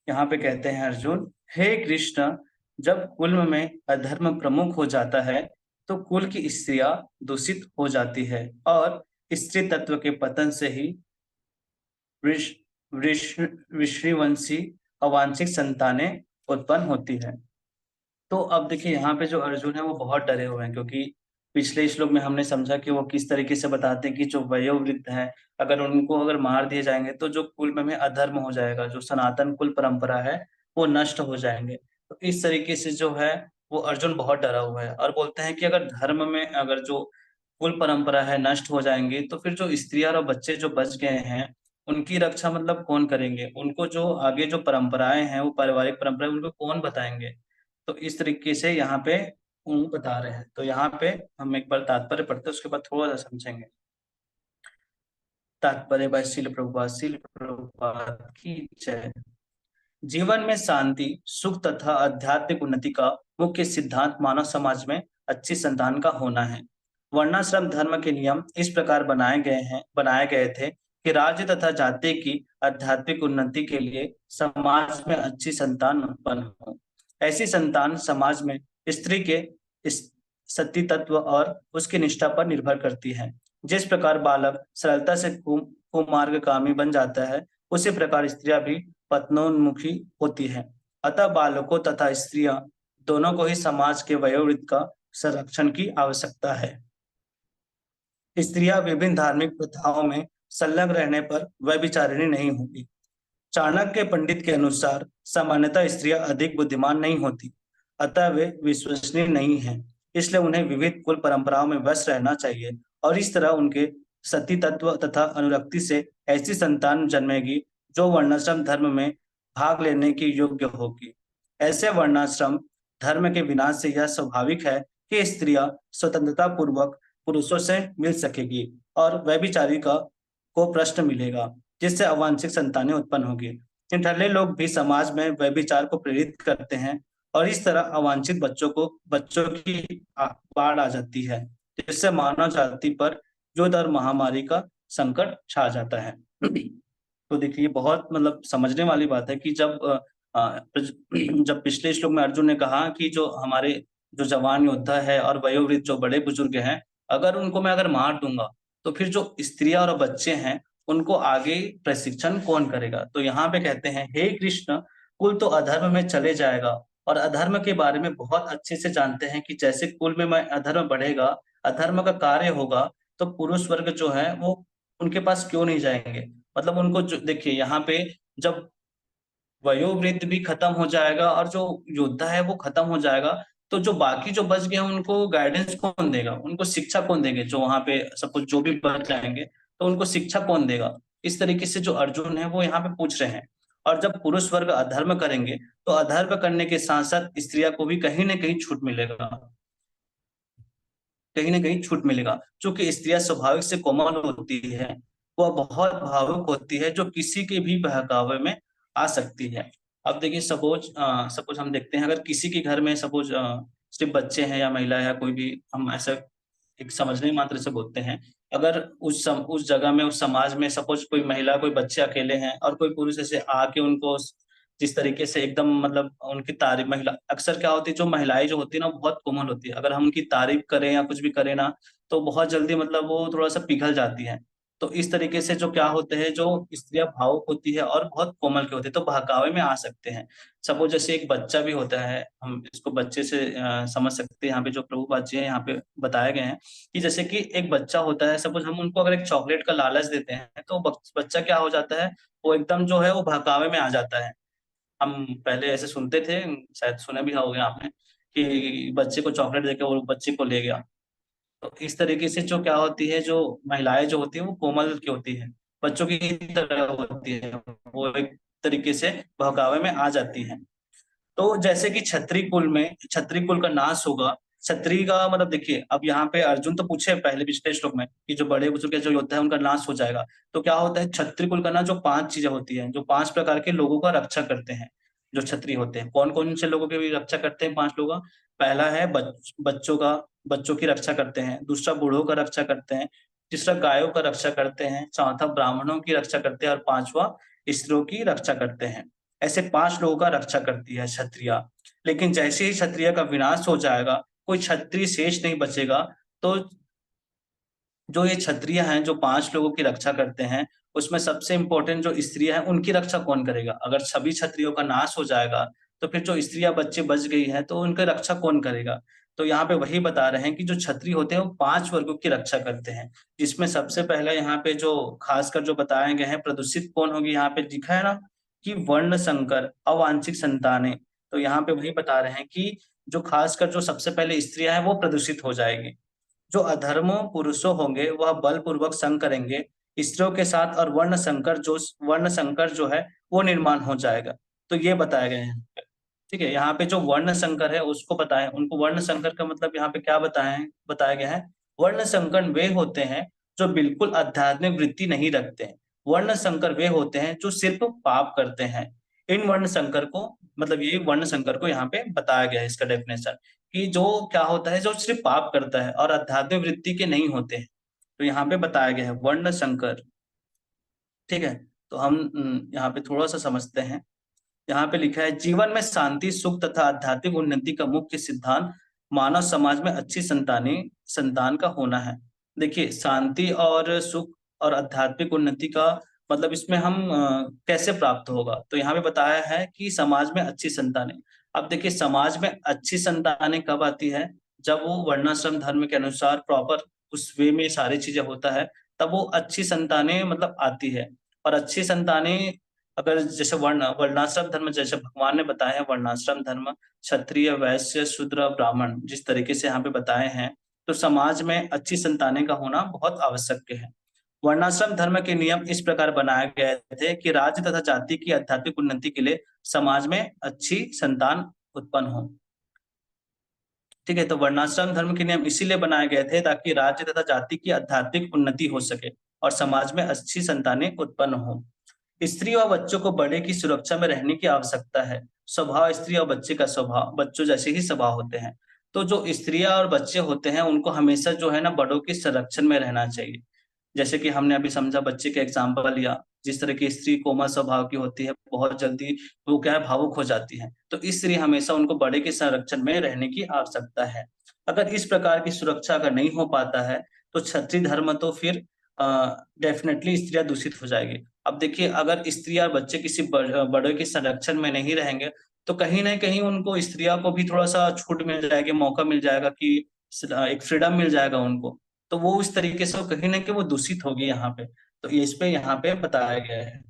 यहाँ पे कहते हैं अर्जुन, हे कृष्ण, जब कुल में अधर्म प्रमुख हो जाता है तो कुल की स्त्रियां दूषित हो जाती है और स्त्री तत्व के पतन से ही ऋषिवंशी अवांछित संतानें उत्पन्न होती है। तो अब देखिए यहाँ पे जो अर्जुन है वो बहुत डरे हुए हैं, क्योंकि पिछले श्लोक में हमने समझा कि वो किस तरीके से बताते हैं कि जो वयोवृद्ध है अगर उनको अगर मार दिए जाएंगे तो जो कुल में अधर्म हो जाएगा, जो सनातन कुल परंपरा है वो नष्ट हो जाएंगे। तो इस तरीके से जो है वो अर्जुन बहुत डरा हुआ है और बोलते हैं कि अगर धर्म में अगर जो कुल परंपरा है नष्ट हो जाएंगी तो फिर जो स्त्रियां और बच्चे जो बच गए हैं उनकी रक्षा मतलब कौन करेंगे, उनको जो आगे जो परंपराएं हैं वो पारिवारिक परंपराएं उनको कौन बताएंगे। तो इस तरीके से यहाँ पे वो बता रहे हैं। तो यहाँ पे हम एक बार तात्पर्य पढ़ते हैं, उसके बाद थोड़ा सा समझेंगे। तात्पर्य बाय श्रील प्रभुपाद की जय। जीवन में शांति, सुख तथा आध्यात्मिक उन्नति का मुख्य सिद्धांत मानव समाज में अच्छी संतान का होना है। वर्णाश्रम धर्म के नियम इस प्रकार बनाए गए थे कि राज्य तथा जाति की आध्यात्मिक उन्नति के लिए समाज में अच्छी संतान उत्पन्न हो। ऐसी संतान समाज में स्त्री के इस सती तत्व और उसकी निष्ठा पर निर्भर करती है। जिस प्रकार बालक सरलता से कुमार्गगामी बन जाता है, उसी प्रकार स्त्रियां भी पत्नोन्मुखी होती है। अतः बालकों तथा स्त्रियां दोनों को ही समाज के वयोवृद्ध का संरक्षण की आवश्यकता है। स्त्रियां विभिन्न धार्मिक प्रथाओं में संलग्न रहने पर व्यभिचारिणी नहीं होगी। चाणक्य पंडित के अनुसार सामान्यतः स्त्रियां अधिक बुद्धिमान नहीं होती, अतः वे विश्वसनीय नहीं हैं। इसलिए उन्हें विविध कुल परंपराओं में व्यस्त रहना चाहिए और इस तरह उनके सती तत्व तथा अनुरक्ति से ऐसी संतान जन्मेगी जो वर्णाश्रम धर्म में भाग लेने की योग्य होगी। ऐसे वर्णाश्रम धर्म के विनाश से यह स्वाभाविक है कि स्त्रियां स्वतंत्रता पूर्वक पुरुषों से मिल सकेगी और व्यभिचारिका को प्रश्न मिलेगा, जिससे अवांछित संतानें उत्पन्न होगी। निठल्ले लोग भी समाज में व्यभिचार को प्रेरित करते हैं और इस तरह अवांछित बच्चों की बाढ़ आ जाती है, जिससे मानव जाति पर युद्ध और महामारी का संकट छा जाता है। तो देखिए बहुत मतलब समझने वाली बात है कि जब पिछले श्लोक में अर्जुन ने कहा कि जो हमारे जो जवान योद्धा है और वयोवृद्ध जो बड़े बुजुर्ग हैं, अगर उनको मैं अगर मार दूंगा तो फिर जो स्त्रियां और बच्चे हैं उनको आगे प्रशिक्षण कौन करेगा। तो यहाँ पे कहते हैं, हे कृष्ण, कुल तो अधर्म में चले जाएगा और अधर्म के बारे में बहुत अच्छे से जानते हैं कि जैसे कुल में अधर्म बढ़ेगा अधर्म का कार्य होगा तो पुरुष वर्ग जो है वो उनके पास क्यों नहीं जाएंगे। मतलब उनको जो देखिए यहाँ पे जब वयोवृद्ध भी खत्म हो जाएगा और जो योद्धा है वो खत्म हो जाएगा, तो जो बाकी जो बच गए हैं उनको गाइडेंस कौन देगा, उनको शिक्षा कौन देंगे। जो वहां पे सपोज जो भी बच जाएंगे तो उनको शिक्षा कौन देगा। इस तरीके से जो अर्जुन है वो यहाँ पे पूछ रहे हैं। और जब पुरुष वर्ग अधर्म करेंगे तो अधर्म करने के साथ साथ स्त्रियां को भी कहीं ना कहीं छूट मिलेगा, कहीं ना कहीं छूट मिलेगा। क्योंकि स्त्रियां स्वाभाविक से कोमल होती है, वह बहुत भावुक होती है, जो किसी के भी बहकावे में आ सकती है। अब देखिए सपोज सपोज हम देखते हैं, अगर किसी के घर में सपोज सिर्फ बच्चे हैं या महिला है या कोई भी, हम ऐसा एक समझने मात्र से बोलते हैं। अगर उस जगह में उस समाज में सपोज कोई महिला कोई बच्चे अकेले हैं और कोई पुरुष ऐसे आके उनको जिस तरीके से एकदम मतलब उनकी तारीफ, महिला अक्सर क्या होती है जो महिलाएं जो होती है ना बहुत कोमल होती है, अगर हम उनकी तारीफ करें या कुछ भी करें ना तो बहुत जल्दी मतलब वो थोड़ा सा पिघल जाती है। तो इस तरीके से जो क्या होते हैं, जो स्त्रियां भावुक होती है और बहुत कोमल के होते हैं तो बहकावे में आ सकते हैं। सपोज जैसे एक बच्चा भी होता है, हम इसको बच्चे से समझ सकते हैं। यहाँ पे जो प्रभुपाद जी है यहाँ पे बताए गए हैं कि जैसे कि एक बच्चा होता है, सपोज हम उनको अगर एक चॉकलेट का लालच देते हैं तो बच्चा क्या हो जाता है, वो एकदम जो है वो बहकावे में आ जाता है। हम पहले ऐसे सुनते थे, शायद सुने भी होंगे आपने, कि बच्चे को चॉकलेट देके वो बच्चे को ले गया। तो इस तरीके से जो क्या होती है, जो महिलाएं जो होती है वो कोमल की होती है, बच्चों की तरह होती है, वो एक तरीके से बहकावे में आ जाती है। तो जैसे कि क्षत्रिय कुल का नाश होगा। क्षत्रिय का मतलब देखिए, अब यहाँ पे अर्जुन तो पूछे पहले पिछले श्लोक में कि जो बड़े बुजुर्ग जो योद्धा है उनका नाश हो जाएगा। तो क्या होता है, क्षत्रिय कुल का ना जो 5 चीजें होती हैं, जो 5 प्रकार के लोगों का रक्षा करते हैं जो क्षत्रिय होते हैं। कौन कौन से लोगों की भी रक्षा करते हैं 5 लोग? पहला है बच्चों की रक्षा करते हैं। दूसरा बूढ़ों का रक्षा करते हैं। तीसरा गायों का रक्षा करते हैं। चौथा ब्राह्मणों की रक्षा करते हैं और 5वां स्त्रियों की रक्षा करते हैं। ऐसे 5 लोगों का रक्षा करती है क्षत्रिय। लेकिन जैसे ही क्षत्रिय का विनाश हो जाएगा, कोई क्षत्रिय शेष नहीं बचेगा। तो जो ये क्षत्रिय हैं जो 5 लोगों की रक्षा करते हैं, उसमें सबसे इंपॉर्टेंट जो स्त्रियां हैं उनकी रक्षा कौन करेगा। अगर सभी क्षत्रियों का नाश हो जाएगा तो फिर जो स्त्रियां बच्चे बच गई हैं तो उनकी रक्षा कौन करेगा। तो यहाँ पे वही बता रहे हैं कि जो क्षत्रिय होते हैं वो 5 वर्गों की रक्षा करते हैं, जिसमें सबसे पहले यहाँ पे जो खासकर जो बताए गए हैं, प्रदूषित कौन होगी, यहाँ पे लिखा है ना कि वर्ण संकर अवांछित संतानें। तो यहाँ पे वही बता रहे हैं कि जो खासकर जो सबसे पहले स्त्रियां हैं वो प्रदूषित हो जाएगी। जो अधर्मों पुरुषों होंगे वह बलपूर्वक संग करेंगे स्त्रियों के साथ, और वर्ण संकर जो है वो निर्माण हो जाएगा। तो ये बताए गए हैं। ठीक है, यहाँ पे जो वर्ण संकर है उसको बताएं, उनको वर्ण संकर का मतलब यहाँ पे क्या बताया गया है। वर्ण संकर वे होते हैं जो बिल्कुल आध्यात्मिक वृत्ति नहीं रखते हैं। वर्ण संकर वे होते हैं जो सिर्फ पाप करते हैं। इन वर्ण संकर को मतलब ये वर्ण संकर को यहाँ पे बताया गया है, इसका डेफिनेशन कि जो क्या होता है, जो सिर्फ पाप करता है और आध्यात्मिक वृत्ति के नहीं होते हैं। तो यहाँ पे बताया गया है वर्ण संकर। ठीक है, तो हम यहाँ पे थोड़ा सा समझते हैं। यहाँ पे लिखा है जीवन में शांति सुख तथा आध्यात्मिक उन्नति का मुख्य सिद्धांत मानव समाज में अच्छी संतान का होना है। देखिए शांति और सुख और आध्यात्मिक उन्नति का मतलब इसमें हम कैसे प्राप्त होगा, तो यहाँ पे बताया है कि समाज में अच्छी संतानें। अब देखिए समाज में अच्छी संतानें कब आती है, जब वो वर्णाश्रम धर्म के अनुसार प्रॉपर उस वे में सारी चीजें होता है, तब वो अच्छी संतानें मतलब आती है। और अच्छी संतानें अगर जैसे वर्णाश्रम धर्म, जैसे भगवान ने बताया है वर्णाश्रम धर्म क्षत्रिय वैश्य शूद्र ब्राह्मण जिस तरीके से यहाँ पे बताए हैं, तो समाज में अच्छी संतानें का होना बहुत आवश्यक है। वर्णाश्रम धर्म के नियम इस प्रकार बनाए गए थे कि राज्य तथा जाति की आध्यात्मिक उन्नति के लिए समाज में अच्छी संतान उत्पन्न हो। ठीक है, तो वर्णाश्रम धर्म के नियम इसीलिए बनाए गए थे ताकि राज्य तथा जाति की आध्यात्मिक उन्नति हो सके और समाज में अच्छी संतानें उत्पन्न हो। स्त्री और बच्चों को बड़े की सुरक्षा में रहने की आवश्यकता है। स्वभाव स्त्री और बच्चे का स्वभाव बच्चों जैसे ही स्वभाव होते हैं। तो जो स्त्रियां और बच्चे होते हैं उनको हमेशा जो है ना बड़ों के संरक्षण में रहना चाहिए। जैसे कि हमने अभी समझा, बच्चे का एग्जाम्पल लिया, जिस तरह की स्त्री कोमल स्वभाव की होती है, बहुत जल्दी वो क्या है भावुक हो जाती है, तो इसलिए हमेशा उनको बड़े के संरक्षण में रहने की आवश्यकता है। अगर इस प्रकार की सुरक्षा अगर नहीं हो पाता है तो क्षत्रिय धर्म तो फिर डेफिनेटली स्त्रियां दूषित हो जाएगी। अब देखिए अगर स्त्रियां और बच्चे किसी बड़े के संरक्षण में नहीं रहेंगे तो कहीं ना कहीं उनको स्त्रियां को भी थोड़ा सा छूट मिल जाएगी, मौका मिल जाएगा कि एक फ्रीडम मिल जाएगा उनको, तो वो इस तरीके से कहीं ना कहीं वो दूषित होगी यहाँ पे। तो ये इस पे यहाँ पे बताया गया है।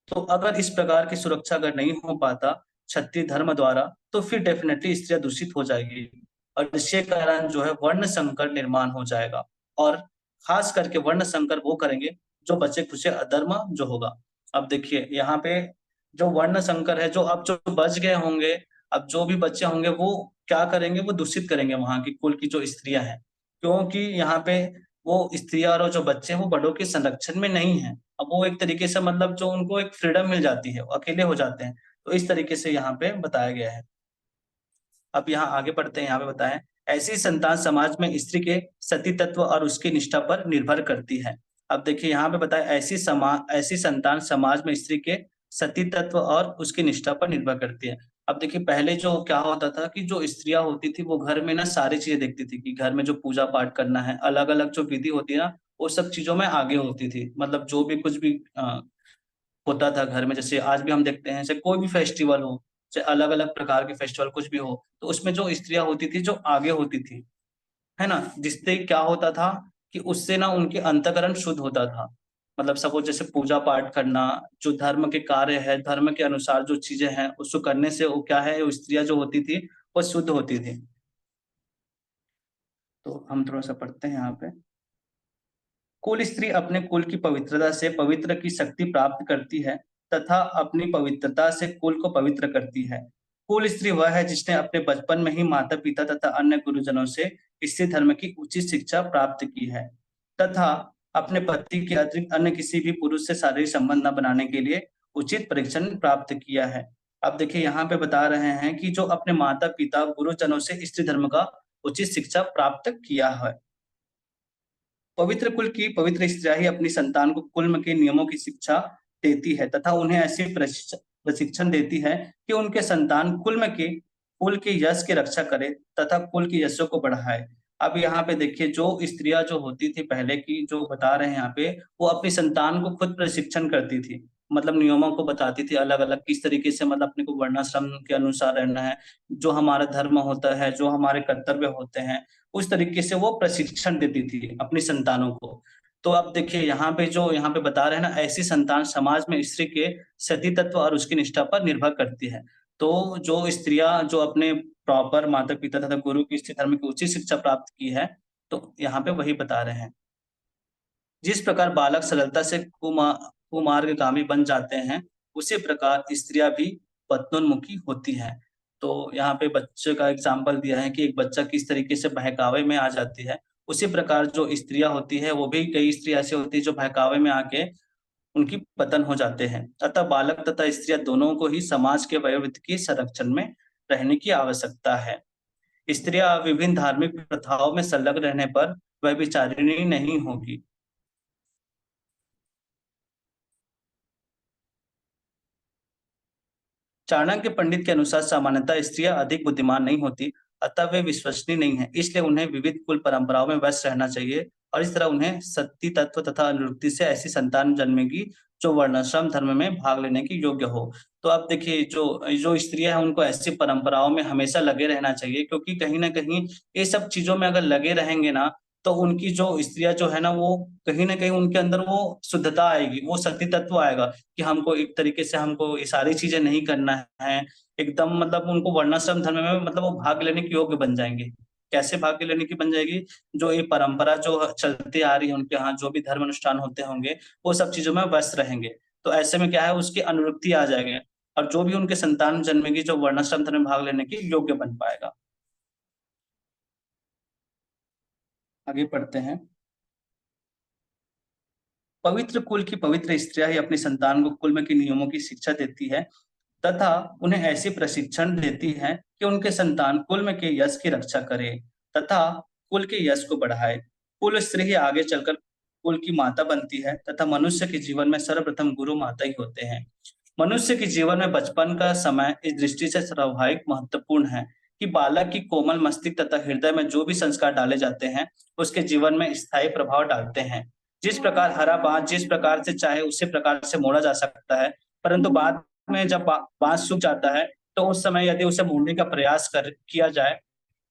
तो अगर इस प्रकार की सुरक्षा अगर नहीं हो पाता क्षत्रिय धर्म द्वारा, तो फिर डेफिनेटली स्त्रियां दूषित हो जाएगी, और इसके कारण जो है वर्ण संकर निर्माण हो जाएगा। और खास करके वर्ण संकर वो करेंगे जो बचे खुचे अधर्म जो होगा। अब देखिए यहाँ पे जो वर्ण संकर है, जो अब जो बच गए होंगे, अब जो भी बच्चे होंगे वो क्या करेंगे, वो दूषित करेंगे वहां की कुल की जो स्त्रियां हैं, क्योंकि यहाँ पे वो स्त्रियां और जो बच्चे हैं वो बड़ों के संरक्षण में नहीं है। अब वो एक तरीके से मतलब जो उनको एक फ्रीडम मिल जाती है, वो अकेले हो जाते हैं। तो इस तरीके से यहाँ पे बताया गया है। अब यहाँ आगे पढ़ते हैं, यहाँ पे बताएं, ऐसी संतान समाज में स्त्री के सती तत्व और उसकी निष्ठा पर निर्भर करती है। अब देखिए यहाँ पे बताया, ऐसी संतान समाज में स्त्री के सती तत्व और उसकी निष्ठा पर निर्भर करती है। अब देखिए पहले जो क्या होता था कि जो स्त्रियां होती थी वो घर में ना सारी चीजें देखती थी, कि घर में जो पूजा पाठ करना है, अलग अलग जो विधि होती है ना, वो सब चीजों में आगे होती थी। मतलब जो भी कुछ भी होता था घर में, जैसे आज भी हम देखते हैं, जैसे कोई भी फेस्टिवल हो, चाहे अलग अलग प्रकार के फेस्टिवल कुछ भी हो, तो उसमें जो स्त्रियां होती थी जो आगे होती थी, है ना, जिससे क्या होता था कि उससे ना उनके अंतःकरण शुद्ध होता था। मतलब सपोज जैसे पूजा पाठ करना, जो धर्म के कार्य है, धर्म के अनुसार जो चीजें हैं उसको करने से वो क्या है, वो स्त्रियां जो होती थी वो शुद्ध होती थी। तो हम थोड़ा सा पढ़ते हैं यहाँ पे। कुल स्त्री अपने कुल की पवित्रता से पवित्र की शक्ति प्राप्त करती है तथा अपनी पवित्रता से कुल को पवित्र करती है। कुल स्त्री वह है जिसने अपने बचपन में ही माता पिता तथा अन्य गुरुजनों से स्त्री धर्म की उचित शिक्षा प्राप्त की है तथा अपने पति के अतिरिक्त अन्य किसी भी पुरुष से शारीरिक संबंध न बनाने के लिए उचित परीक्षण प्राप्त किया है। अब देखिए यहाँ पे बता रहे हैं कि जो अपने माता पिता गुरुजनों से स्त्री धर्म का उचित शिक्षा प्राप्त किया है। पवित्र कुल की पवित्र स्त्रियां ही अपनी संतान को कुल के नियमों की शिक्षा देती है तथा उन्हें ऐसी प्रशिक्षण देती है कि उनके संतान कुल के यश की रक्षा करे तथा कुल के यशों को बढ़ाए। अब यहाँ पे देखिए, जो स्त्रियां जो होती थी पहले की, जो बता रहे हैं यहाँ पे, वो अपनी संतान को खुद प्रशिक्षण करती थी। मतलब नियमों को बताती थी अलग अलग, किस तरीके से मतलब अपने को वर्णाश्रम के अनुसार रहना है, जो हमारा धर्म होता है, जो हमारे कर्तव्य होते हैं, उस तरीके से वो प्रशिक्षण देती थी अपनी संतानों को। तो अब देखिए यहाँ पे बता रहे हैं ना, ऐसी संतान समाज में स्त्री के सती तत्व और उसकी निष्ठा पर निर्भर करती है। तो जो स्त्रियां जो अपने प्रॉपर माता पिता तथा गुरु की स्त्री धर्म की उचित शिक्षा प्राप्त की है, तो यहाँ पे वही बता रहे हैं। जिस प्रकार बालक सरलता से कुमार्गगामी बन जाते हैं, उसी प्रकार स्त्रियां भी पत्नोन्मुखी होती हैं। तो यहाँ पे बच्चे का एग्जाम्पल दिया है कि एक बच्चा किस तरीके से बहकावे में आ जाती है, उसी प्रकार जो स्त्रियां होती है वो भी, कई स्त्री ऐसी होती है जो बहकावे में आके उनकी पतन हो जाते हैं। अतः बालक तथा स्त्रियां दोनों को ही समाज के वयोवृत्त की संरक्षण में रहने की आवश्यकता है। स्त्रियां विभिन्न धार्मिक प्रथाओं में संलग्न रहने पर व्यभिचारिणी नहीं होगी। चाणक्य पंडित के अनुसार सामान्यतः स्त्रियां अधिक बुद्धिमान नहीं होती, अतः वे विश्वसनीय नहीं है, इसलिए उन्हें विविध कुल परंपराओं में व्यस्त रहना चाहिए और इस तरह उन्हें सती तत्व तथा अनुरुक्ति से ऐसी संतान जन्मेगी जो वर्णाश्रम धर्म में भाग लेने की योग्य हो। तो अब देखिए, जो जो स्त्रियां हैं उनको ऐसी परंपराओं में हमेशा लगे रहना चाहिए, क्योंकि कहीं ना कहीं ये सब चीजों में अगर लगे रहेंगे ना, तो उनकी जो स्त्रियां जो है ना, वो कहीं ना कहीं उनके अंदर वो शुद्धता आएगी, वो सती तत्व आएगा कि हमको एक तरीके से हमको ये सारी चीजें नहीं करना है एकदम। मतलब उनको वर्णाश्रम धर्म में मतलब वो भाग लेने के योग्य बन जाएंगे। कैसे भाग लेने की बन जाएगी? जो ये परंपरा जो चलती आ रही है उनके यहाँ, जो भी धर्म अनुष्ठान होते होंगे, वो सब चीजों में व्यस्त रहेंगे। तो ऐसे में क्या है, उसकी अनुरुक्ति आ जाएगी और जो भी उनके संतान जन्मेगी जो वर्णाश्रम धर्म में भाग लेने की योग्य बन पाएगा। आगे पढ़ते हैं। पवित्र कुल की पवित्र स्त्रियां ही अपनी संतान को कुल में के नियमों की शिक्षा देती है तथा उन्हें ऐसे प्रशिक्षण देती है कि उनके संतान कुल में के यश की रक्षा करे तथा कुल के यश को बढ़ाए। कुल स्त्री ही आगे चलकर कुल की माता बनती है तथा मनुष्य के जीवन में सर्वप्रथम गुरु माता ही होते हैं। मनुष्य के जीवन में बचपन का समय इस दृष्टि से सर्वाधिक महत्वपूर्ण है कि बालक की कोमल मस्तिष्क तथा हृदय में जो भी संस्कार डाले जाते हैं उसके जीवन में स्थायी प्रभाव डालते हैं। जिस प्रकार हरा बांस जिस प्रकार से चाहे उसी प्रकार से मोड़ा जा सकता है, परंतु बाद में जब बांस सूख जाता है तो उस समय यदि उसे मोड़ने का प्रयास किया जाए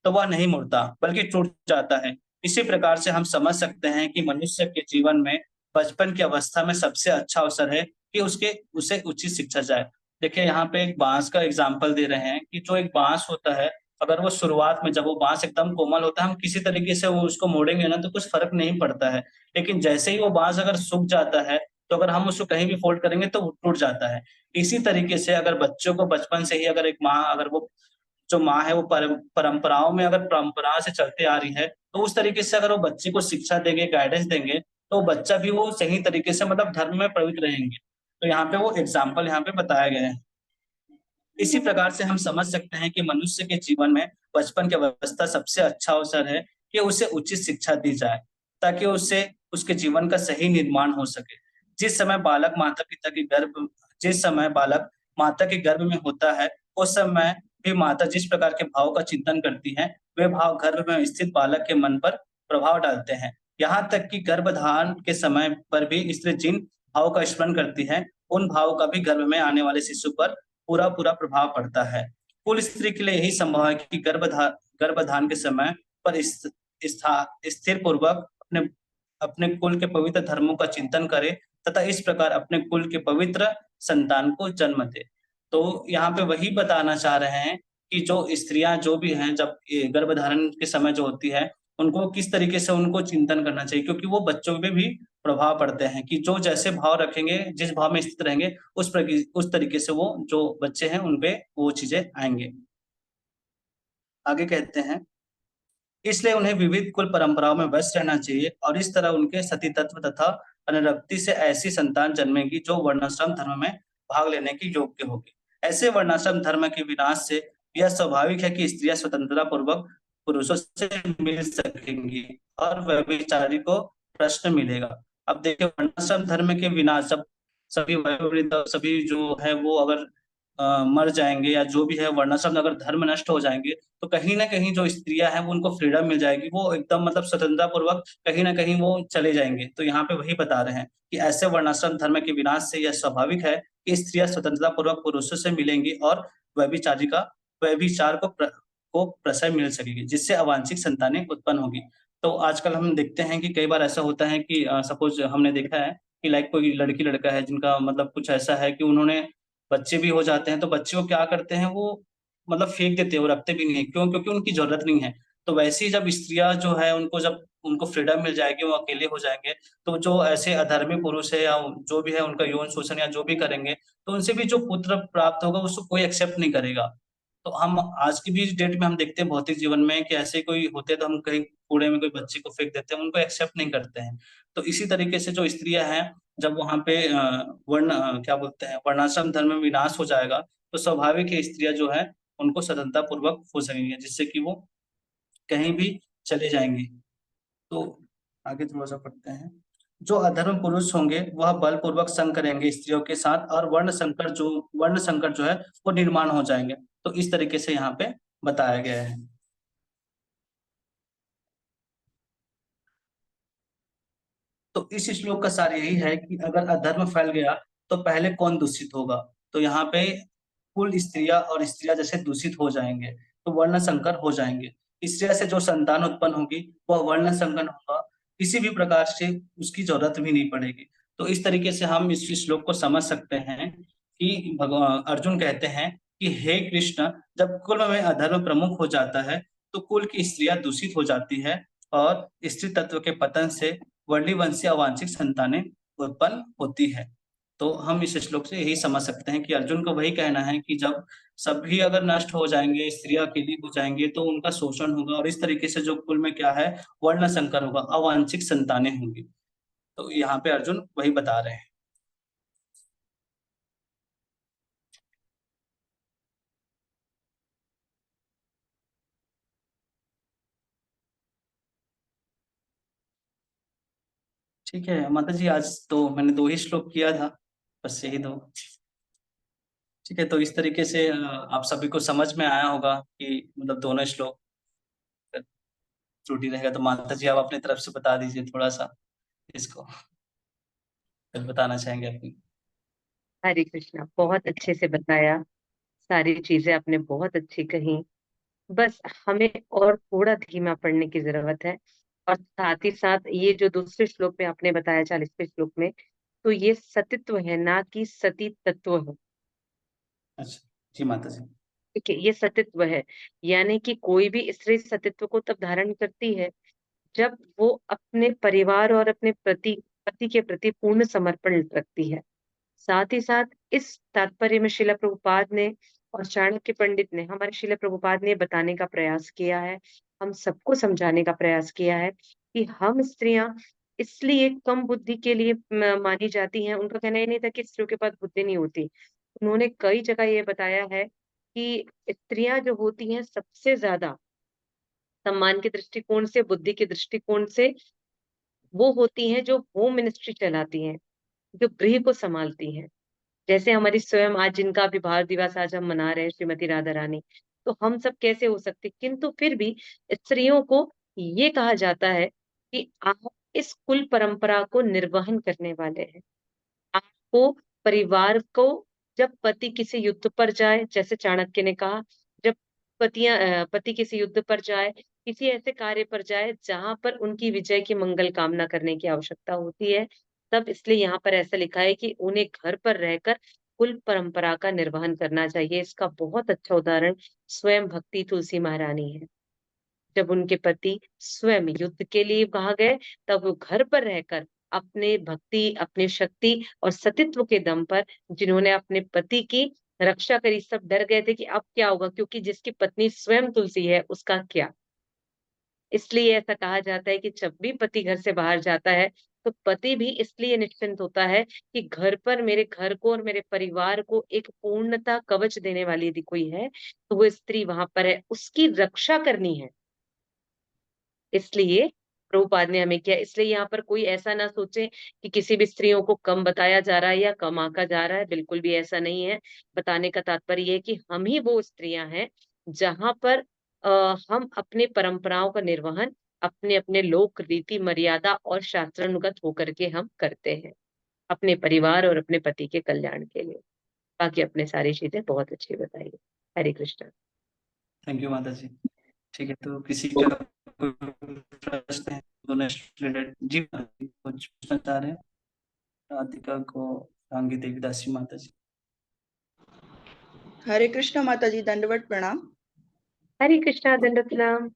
तो वह नहीं मुड़ता बल्कि टूट जाता है। इसी प्रकार से हम समझ सकते हैं कि मनुष्य के जीवन में बचपन की अवस्था में सबसे अच्छा अवसर है कि उसके उसे उचित शिक्षा जाए। देखिए यहाँ पे एक बांस का एग्जाम्पल दे रहे हैं कि जो एक बांस होता है, अगर वो शुरुआत में जब वो बांस एकदम कोमल होता है, हम किसी तरीके से वो उसको मोड़ेंगे ना तो कुछ फर्क नहीं पड़ता है। लेकिन जैसे ही वो बांस अगर सूख जाता है, तो अगर हम उसको कहीं भी फोल्ड करेंगे तो वो टूट जाता है। इसी तरीके से अगर बच्चों को बचपन से ही अगर एक माँ अगर वो जो माँ है वो परंपराओं में अगर परंपरा से चलते आ रही है, तो उस तरीके से अगर वो बच्चे को शिक्षा देंगे, गाइडेंस देंगे, तो बच्चा भी वो सही तरीके से मतलब धर्म में प्रवृत्त रहेंगे। तो यहाँ पे वो एग्जाम्पल यहाँ पे बताया गया है। इसी प्रकार से हम समझ सकते हैं कि मनुष्य के जीवन में बचपन की अवस्था सबसे अच्छा अवसर है कि उसे उचित शिक्षा दी जाए, ताकि उससे उसके जीवन का सही निर्माण हो सके। जिस समय बालक माता-पिता के गर्भ जिस समय बालक माता के गर्भ में होता है, उस समय भी माता जिस प्रकार के भाव का चिंतन करती हैं, वे भाव गर्भ में स्थित बालक के मन पर प्रभाव डालते हैं। यहाँ तक कि गर्भधारण के समय पर भी स्त्री जिन भाव का स्मरण करती है, उन भावों का भी गर्भ में आने वाले शिशु पर पूरा प्रभाव पड़ता है। कुल स्त्री के लिए यही संभव है कि गर्भधारण के समय पर स्थिर पूर्वक अपने अपने कुल के पवित्र धर्मों का चिंतन करे तथा इस प्रकार अपने कुल के पवित्र संतान को जन्म दे। तो यहाँ पे वही बताना चाह रहे हैं कि जो स्त्रियाँ जो भी हैं जब ये गर्भधारण के समय जो होती है, उनको किस तरीके से उनको चिंतन करना चाहिए, क्योंकि वो बच्चों पे भी प्रभाव पड़ते हैं कि जो जैसे भाव रखेंगे, जिस भाव में स्थित रहेंगे, उस तरीके से वो जो बच्चे हैं उन पे वो चीज़ें आएँगे। आगे कहते हैं, इसलिए उन्हें विविध कुल परंपराओं में व्यस्त रहना चाहिए और इस तरह उनके सती तत्व तथा अनुरक्ति से ऐसी संतान जन्मेगी जो वर्णाश्रम धर्म में भाग लेने की योग्य होगी। ऐसे वर्णाश्रम धर्म के विनाश से यह स्वाभाविक है कि स्त्रियां स्वतंत्रता पूर्वक पुरुषों से मिल सकेंगी और व्यभिचारी को प्रश्न मिलेगा। अब देखिए वर्णाश्रम धर्म के विनाश जब सभी वयोवृद्ध सभी जो है वो अगर मर जाएँगे या जो भी है वर्णाश्रम अगर धर्म नष्ट हो जाएँगे, तो कहीं न कहीं जो स्त्रियाँ हैं वो उनको फ्रीडम मिल जाएगी, वो एकदम मतलब स्वतंत्रता पूर्वक कहीं न कहीं वो चले जाएँगे। तो यहाँ पे वही बता रहे हैं कि ऐसे वर्णाश्रम धर्म के विनाश से यह स्वाभाविक है कि स्त्रियाँ स्वतंत्रता पूर्वक पुरुषों से मिलेंगी और व्यभिचारी का व्यभिचार को प्रशय मिल सकेगी, जिससे अवांछित संतानें उत्पन्न होगी। तो आजकल हम देखते हैं कि कई बार ऐसा होता है कि सपोज़ हमने देखा है कि लाइक कोई लड़की-लड़का है जिनका मतलब कुछ ऐसा है कि उन्होंने बच्चे भी हो जाते हैं, तो बच्चे को क्या करते हैं वो मतलब फेंक देते हैं, वो रखते भी नहीं हैं। क्यों? क्योंकि उनकी ज़रूरत नहीं है। तो वैसे ही जब स्त्रियाँ जो है उनको जब उनको फ्रीडम मिल जाएगी, वो अकेले हो जाएँगे, तो जो ऐसे अधर्मी पुरुष है या जो भी है उनका यौन शोषण या जो भी करेंगे, तो उनसे भी जो पुत्र प्राप्त होगा उसको कोई एक्सेप्ट नहीं करेगा। तो हम आज की भी डेट में हम देखते हैं भौतिक जीवन में कि ऐसे कोई होते हैं तो हम कहीं कूड़े में कोई बच्चे को फेंक देते हैं, उनको एक्सेप्ट नहीं करते हैं। तो इसी तरीके से जो स्त्रियाँ हैं जब वहाँ पे क्या बोलते हैं वर्णाश्रम धर्म में विनाश हो जाएगा, तो स्वाभाविक है स्त्रियाँ जो हैं उनको स्वतंत्रता पूर्वक हो सकेंगी, जिससे कि वो कहीं भी चले जाएँगी। तो आगे थोड़ा-सा पढ़ते हैं। जो अधर्म पुरुष होंगे वह बलपूर्वक संग करेंगे स्त्रियों के साथ और वर्ण संकर जो है वो निर्माण हो जाएँगे। तो इस तरीके से यहाँ पे बताया गया है। तो इस श्लोक का सार यही है कि अगर अधर्म फैल गया तो पहले कौन दूषित होगा? तो यहाँ पे कुल स्त्रियाँ और स्त्रियाँ जैसे दूषित हो जाएँगे, तो वर्ण संकर हो जाएँगे। स्त्रिया से जो संतान उत्पन्न होगी वह वर्ण संकर होगा, किसी भी प्रकार से उसकी ज़रूरत भी नहीं पड़ेगी। तो इस तरीके से हम इस श्लोक को समझ सकते हैं कि अर्जुन कहते हैं कि हे कृष्ण, जब कुल में अधर्म प्रमुख हो जाता है, तो कुल की स्त्रियाँ दूषित हो जाती है और स्त्री तत्व के पतन से वर्णी वंशीय अवांछित संतानें उत्पन्न होती है। तो हम इस श्लोक से यही समझ सकते हैं कि अर्जुन का वही कहना है कि जब सभी अगर नष्ट हो जाएँगे, स्त्रियाँ अकेली हो जाएँगी तो उनका शोषण होगा और इस तरीके से जो कुल में क्या है वर्ण संकर होगा, अवांछित संतानें होंगी। तो यहाँ पे अर्जुन वही बता रहे हैं। ठीक है, माता जी आज तो मैंने 2 ही श्लोक किया था, बस यही 2। ठीक है, तो इस तरीके से आप सभी को समझ में आया होगा कि मतलब दोनों श्लोक त्रुटि रहेगा तो माता जी आप अपनी तरफ से बता दीजिए थोड़ा-सा इसको, फिर बताना चाहेंगे अपनी। हरे कृष्णा, बहुत अच्छे से बताया। सारी चीजें आपने बहुत अच्छी कही। बस हमें और थोड़ा धीमा पढ़ने की जरूरत है। और साथ ही साथ ये जो दूसरे श्लोक में आपने बताया 40वें श्लोक में, तो ये सतित्व है, ना कि सती तत्व है। अच्छा जी माता जी। ठीक है, ये सतित्व है। यानी कि कोई भी स्त्री सतित्व को तब धारण करती है जब वो अपने परिवार और अपने पति के प्रति पूर्ण समर्पण रखती है। साथ ही साथ इस तात्पर्य में शिला प्रभुपाद ने और चाणक्य पंडित ने, हमारे शिला प्रभुपाद ने बताने का प्रयास किया है, हम सबको समझाने का प्रयास किया है कि हम स्त्रियां इसलिए कम बुद्धि के लिए मानी जाती हैं। उनका कहना ये नहीं था कि स्त्रियों के पास बुद्धि नहीं होती। उन्होंने कई जगह ये बताया है कि स्त्रियां जो होती हैं सबसे ज्यादा सम्मान के दृष्टिकोण से, बुद्धि के दृष्टिकोण से वो होती हैं जो होम मिनिस्ट्री चलाती हैं, जो गृह को संभालती हैं। जैसे हमारी स्वयं आज जिनका विवाह दिवस आज हम मना रहे हैं, श्रीमती राधा रानी, तो हम सब कैसे हो सकते, किंतु फिर भी स्त्रियों को ये कहा जाता है कि आप इस कुल परंपरा को निर्वहन करने वाले हैं। आपको, परिवार को, जब पति किसी युद्ध पर जाए, जैसे चाणक्य ने कहा, जब पति किसी युद्ध पर जाए, किसी ऐसे कार्य पर जाए जहां पर उनकी विजय की मंगल कामना करने की आवश्यकता होती है, तब इसलिए यहाँ पर ऐसा लिखा है कि उन्हें घर पर रहकर कुल परंपरा का निर्वहन करना चाहिए। इसका बहुत अच्छा उदाहरण स्वयं भक्ति तुलसी महारानी है। जब उनके पति स्वयं युद्ध के लिए कहा गए, तब वो घर पर रहकर अपने भक्ति, अपने शक्ति और सतीत्व के दम पर जिन्होंने अपने पति की रक्षा करी। सब डर गए थे कि अब क्या होगा, क्योंकि जिसकी पत्नी स्वयं तुलसी है उसका क्या। इसलिए ऐसा कहा जाता है कि जब भी पति घर से बाहर जाता है, तो पति भी इसलिए निश्चिंत होता है कि घर पर मेरे घर को और मेरे परिवार को एक पूर्णता कवच देने वाली यदि कोई है, तो वो स्त्री वहां पर है, उसकी रक्षा करनी है। इसलिए प्रभुपाद ने हमें किया। इसलिए यहाँ पर कोई ऐसा ना सोचे कि किसी भी स्त्रियों को कम बताया जा रहा है या कम आंका जा रहा है, बिल्कुल भी ऐसा नहीं है। बताने का तात्पर्य ये है कि हम ही वो स्त्रियां हैं जहां पर हम अपने परंपराओं का निर्वहन अपने अपने लोक रीति मर्यादा और शास्त्रानुगत होकर के हम करते हैं, अपने परिवार और अपने पति के कल्याण के लिए। बाकी अपने सारी चीजें बहुत अच्छी बताइए। हरे कृष्ण। थैंक यू माता जी। ठीक है, तो किसी का कोई प्रश्न है दोनों रिलेटेड? जी माता जी, कुछ पूछना चाह रहे हैं राधिका को, रांगी देवीदासी माता जी? हरे कृष्ण माता जी, दंडवत प्रणाम। हरे कृष्णा, दंडवत प्रणाम।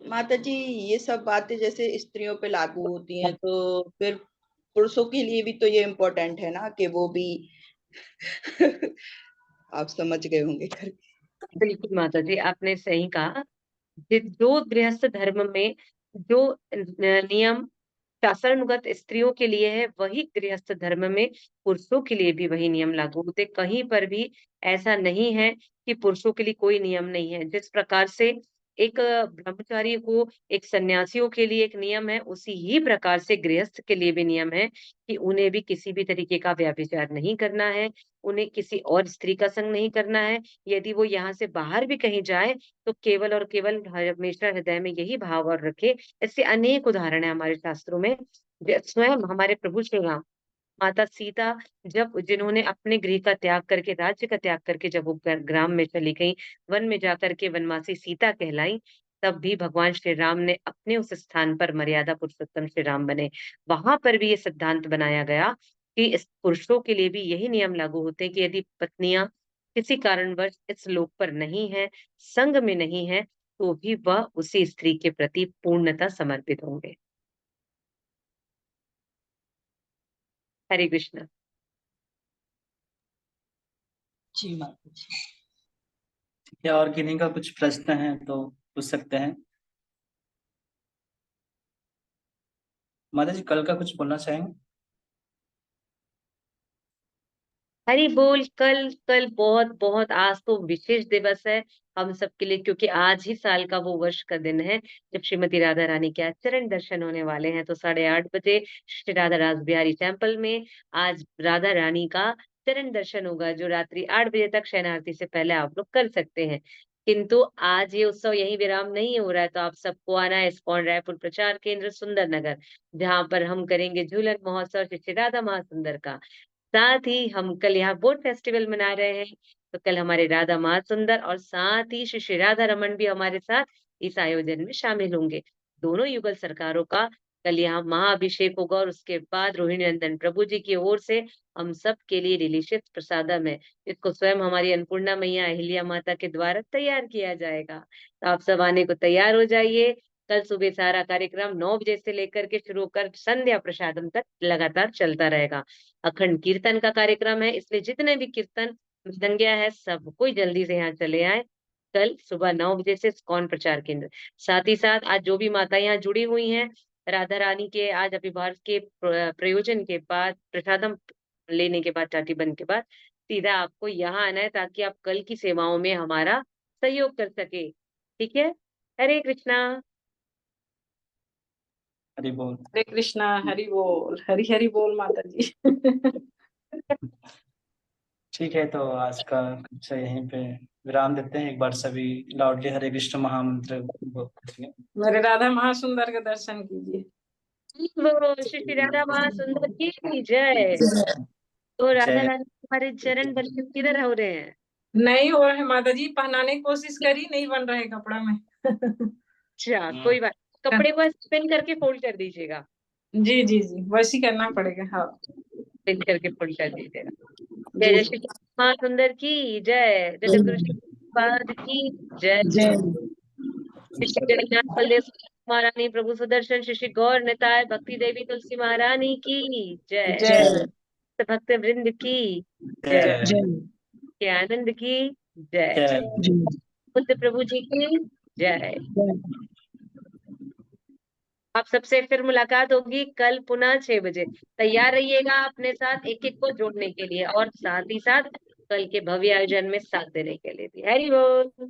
माता जी, ये सब बातें जैसे स्त्रियों पे लागू होती हैं, तो फिर पुरुषों के लिए भी तो ये इम्पोर्टेंट है ना कि वो भी आप समझ गए होंगे करके। बिल्कुल माता जी, आपने सही कहा। जो गृहस्थ धर्म में जो नियम शास्त्रानुगत स्त्रियों के लिए है, वही गृहस्थ धर्म में पुरुषों के लिए भी वही नियम लागू होते। कहीं पर भी ऐसा नहीं है कि पुरुषों के लिए कोई नियम नहीं है। जिस प्रकार से एक ब्रह्मचारी को, एक सन्यासियों के लिए एक नियम है, उसी ही प्रकार से गृहस्थ के लिए भी नियम है कि उन्हें भी किसी भी तरीके का व्यभिचार नहीं करना है, उन्हें किसी और स्त्री का संग नहीं करना है। यदि वो यहाँ से बाहर भी कहीं जाए, तो केवल और केवल हमेशा हृदय में यही भाव और रखे। ऐसे अनेक उदाहरण है हमारे शास्त्रों में। स्वयं हमारे प्रभु श्री राम, माता सीता, जब जिन्होंने अपने गृह का त्याग करके, राज्य का त्याग करके जब वो ग्राम में चली गई, वन में जाकर के वनवासी सीता कहलाई, तब भी भगवान श्री राम ने अपने उस स्थान पर मर्यादा पुरुषोत्तम श्री राम बने। वहां पर भी ये सिद्धांत बनाया गया कि इस पुरुषों के लिए भी यही नियम लागू होते हैं कि यदि पत्नियां किसी कारणवश इस लोक पर नहीं है, संग में नहीं है, तो भी वह उसी स्त्री के प्रति पूर्णतः समर्पित होंगे। हरे कृष्ण। जी माता जी। ठीक है, और किन्हीं का कुछ प्रश्न है तो पूछ सकते हैं। माता जी कल का कुछ बोलना चाहेंगे? हरी बोल। कल कल बहुत बहुत, आज तो विशेष दिवस है हम सबके लिए, क्योंकि आज ही साल का वो वर्ष का दिन है जब श्रीमती राधा रानी के आज चरण दर्शन होने वाले हैं। तो 8:30 बजे श्री राधा रास बिहारी टेम्पल में आज राधा रानी का चरण दर्शन होगा, जो रात्रि 8 बजे तक शयन आरती से पहले आप लोग कर सकते हैं। किंतु आज ये उत्सव यही विराम नहीं हो रहा है, तो आप सबको आना है इस्कॉन रायपुर प्रचार केंद्र सुंदर नगर, जहाँ पर हम करेंगे झूलन महोत्सव श्री श्री राधा महासुंदर का। साथ ही हम कल यहाँ बोट फेस्टिवल मना रहे हैं। तो कल हमारे राधा महासुंदर और साथ ही श्री श्री राधा रमन भी हमारे साथ इस आयोजन में शामिल होंगे। दोनों युगल सरकारों का कल यहाँ महाअभिषेक होगा और उसके बाद रोहिणी नंदन प्रभु जी की ओर से हम सब के लिए डिलीशियस प्रसादम है, इसको स्वयं हमारी अन्नपूर्णा मैया अहिल्या माता के द्वारा तैयार किया जाएगा। तो आप सब आने को तैयार हो जाइए। कल सुबह सारा कार्यक्रम 9 बजे से लेकर के शुरू कर संध्या प्रसादम तक लगातार चलता रहेगा। अखंड कीर्तन का कार्यक्रम है, इसलिए जितने भी कीर्तन मृदंगिया है सब कोई जल्दी से यहाँ चले आए। कल सुबह 9 बजे से इस्कॉन प्रचार केंद्र। साथ ही साथ आज जो भी माता यहाँ जुड़ी हुई हैं, राधा रानी के आज अभिभाषण के प्रयोजन के बाद, प्रसादम लेने के बाद, टाटी बन के बाद सीधा आपको यहाँ आना है ताकि आप कल की सेवाओं में हमारा सहयोग कर सके। ठीक है, हरे कृष्णा। हरि बोल। हरे कृष्णा, हरि बोल, हरि हरि बोल माता जी। ठीक है, तो आज का कक्षा यहीं पे विराम देते हैं। एक बार सभी लाउडली हरे कृष्ण महामंत्र बोलेंगे। मेरे राधा महासुंदर का दर्शन कीजिए। बोल श्री श्री राधा महासुंदर की जय। तो राधा जय। रानी हमारे चरण दर्शन किधर हो रहे हैं? नहीं हो रहे माता जी, पहनाने की कोशिश करी, नहीं बन रहे कपड़ा में। अच्छा, कोई बात, कपड़े को स्पिन करके फोल्ड कर दीजिएगा। जी जी जी, वैसे ही करना पड़ेगा। हाँ, स्पिन करके फोल्ड कर दीजिएगा। जय जी जय श्री महासुंदर की जय। जय जगदगुरु श्री पाद की जय। श्री श्री जगन्नाथ बलदेव महारानी प्रभु सुदर्शन श्री श्री गौर निताय भक्ति देवी तुलसी महारानी की जय। जय भक्त वृंद की जय। के आनंद की जय। जय। बुद्ध प्रभु जी की जय। आप सबसे फिर मुलाकात होगी कल पुनः 6 बजे। तैयार रहिएगा अपने साथ एक एक को जोड़ने के लिए और साथ ही साथ कल के भव्य आयोजन में साथ देने के लिए भी। हरि बोल।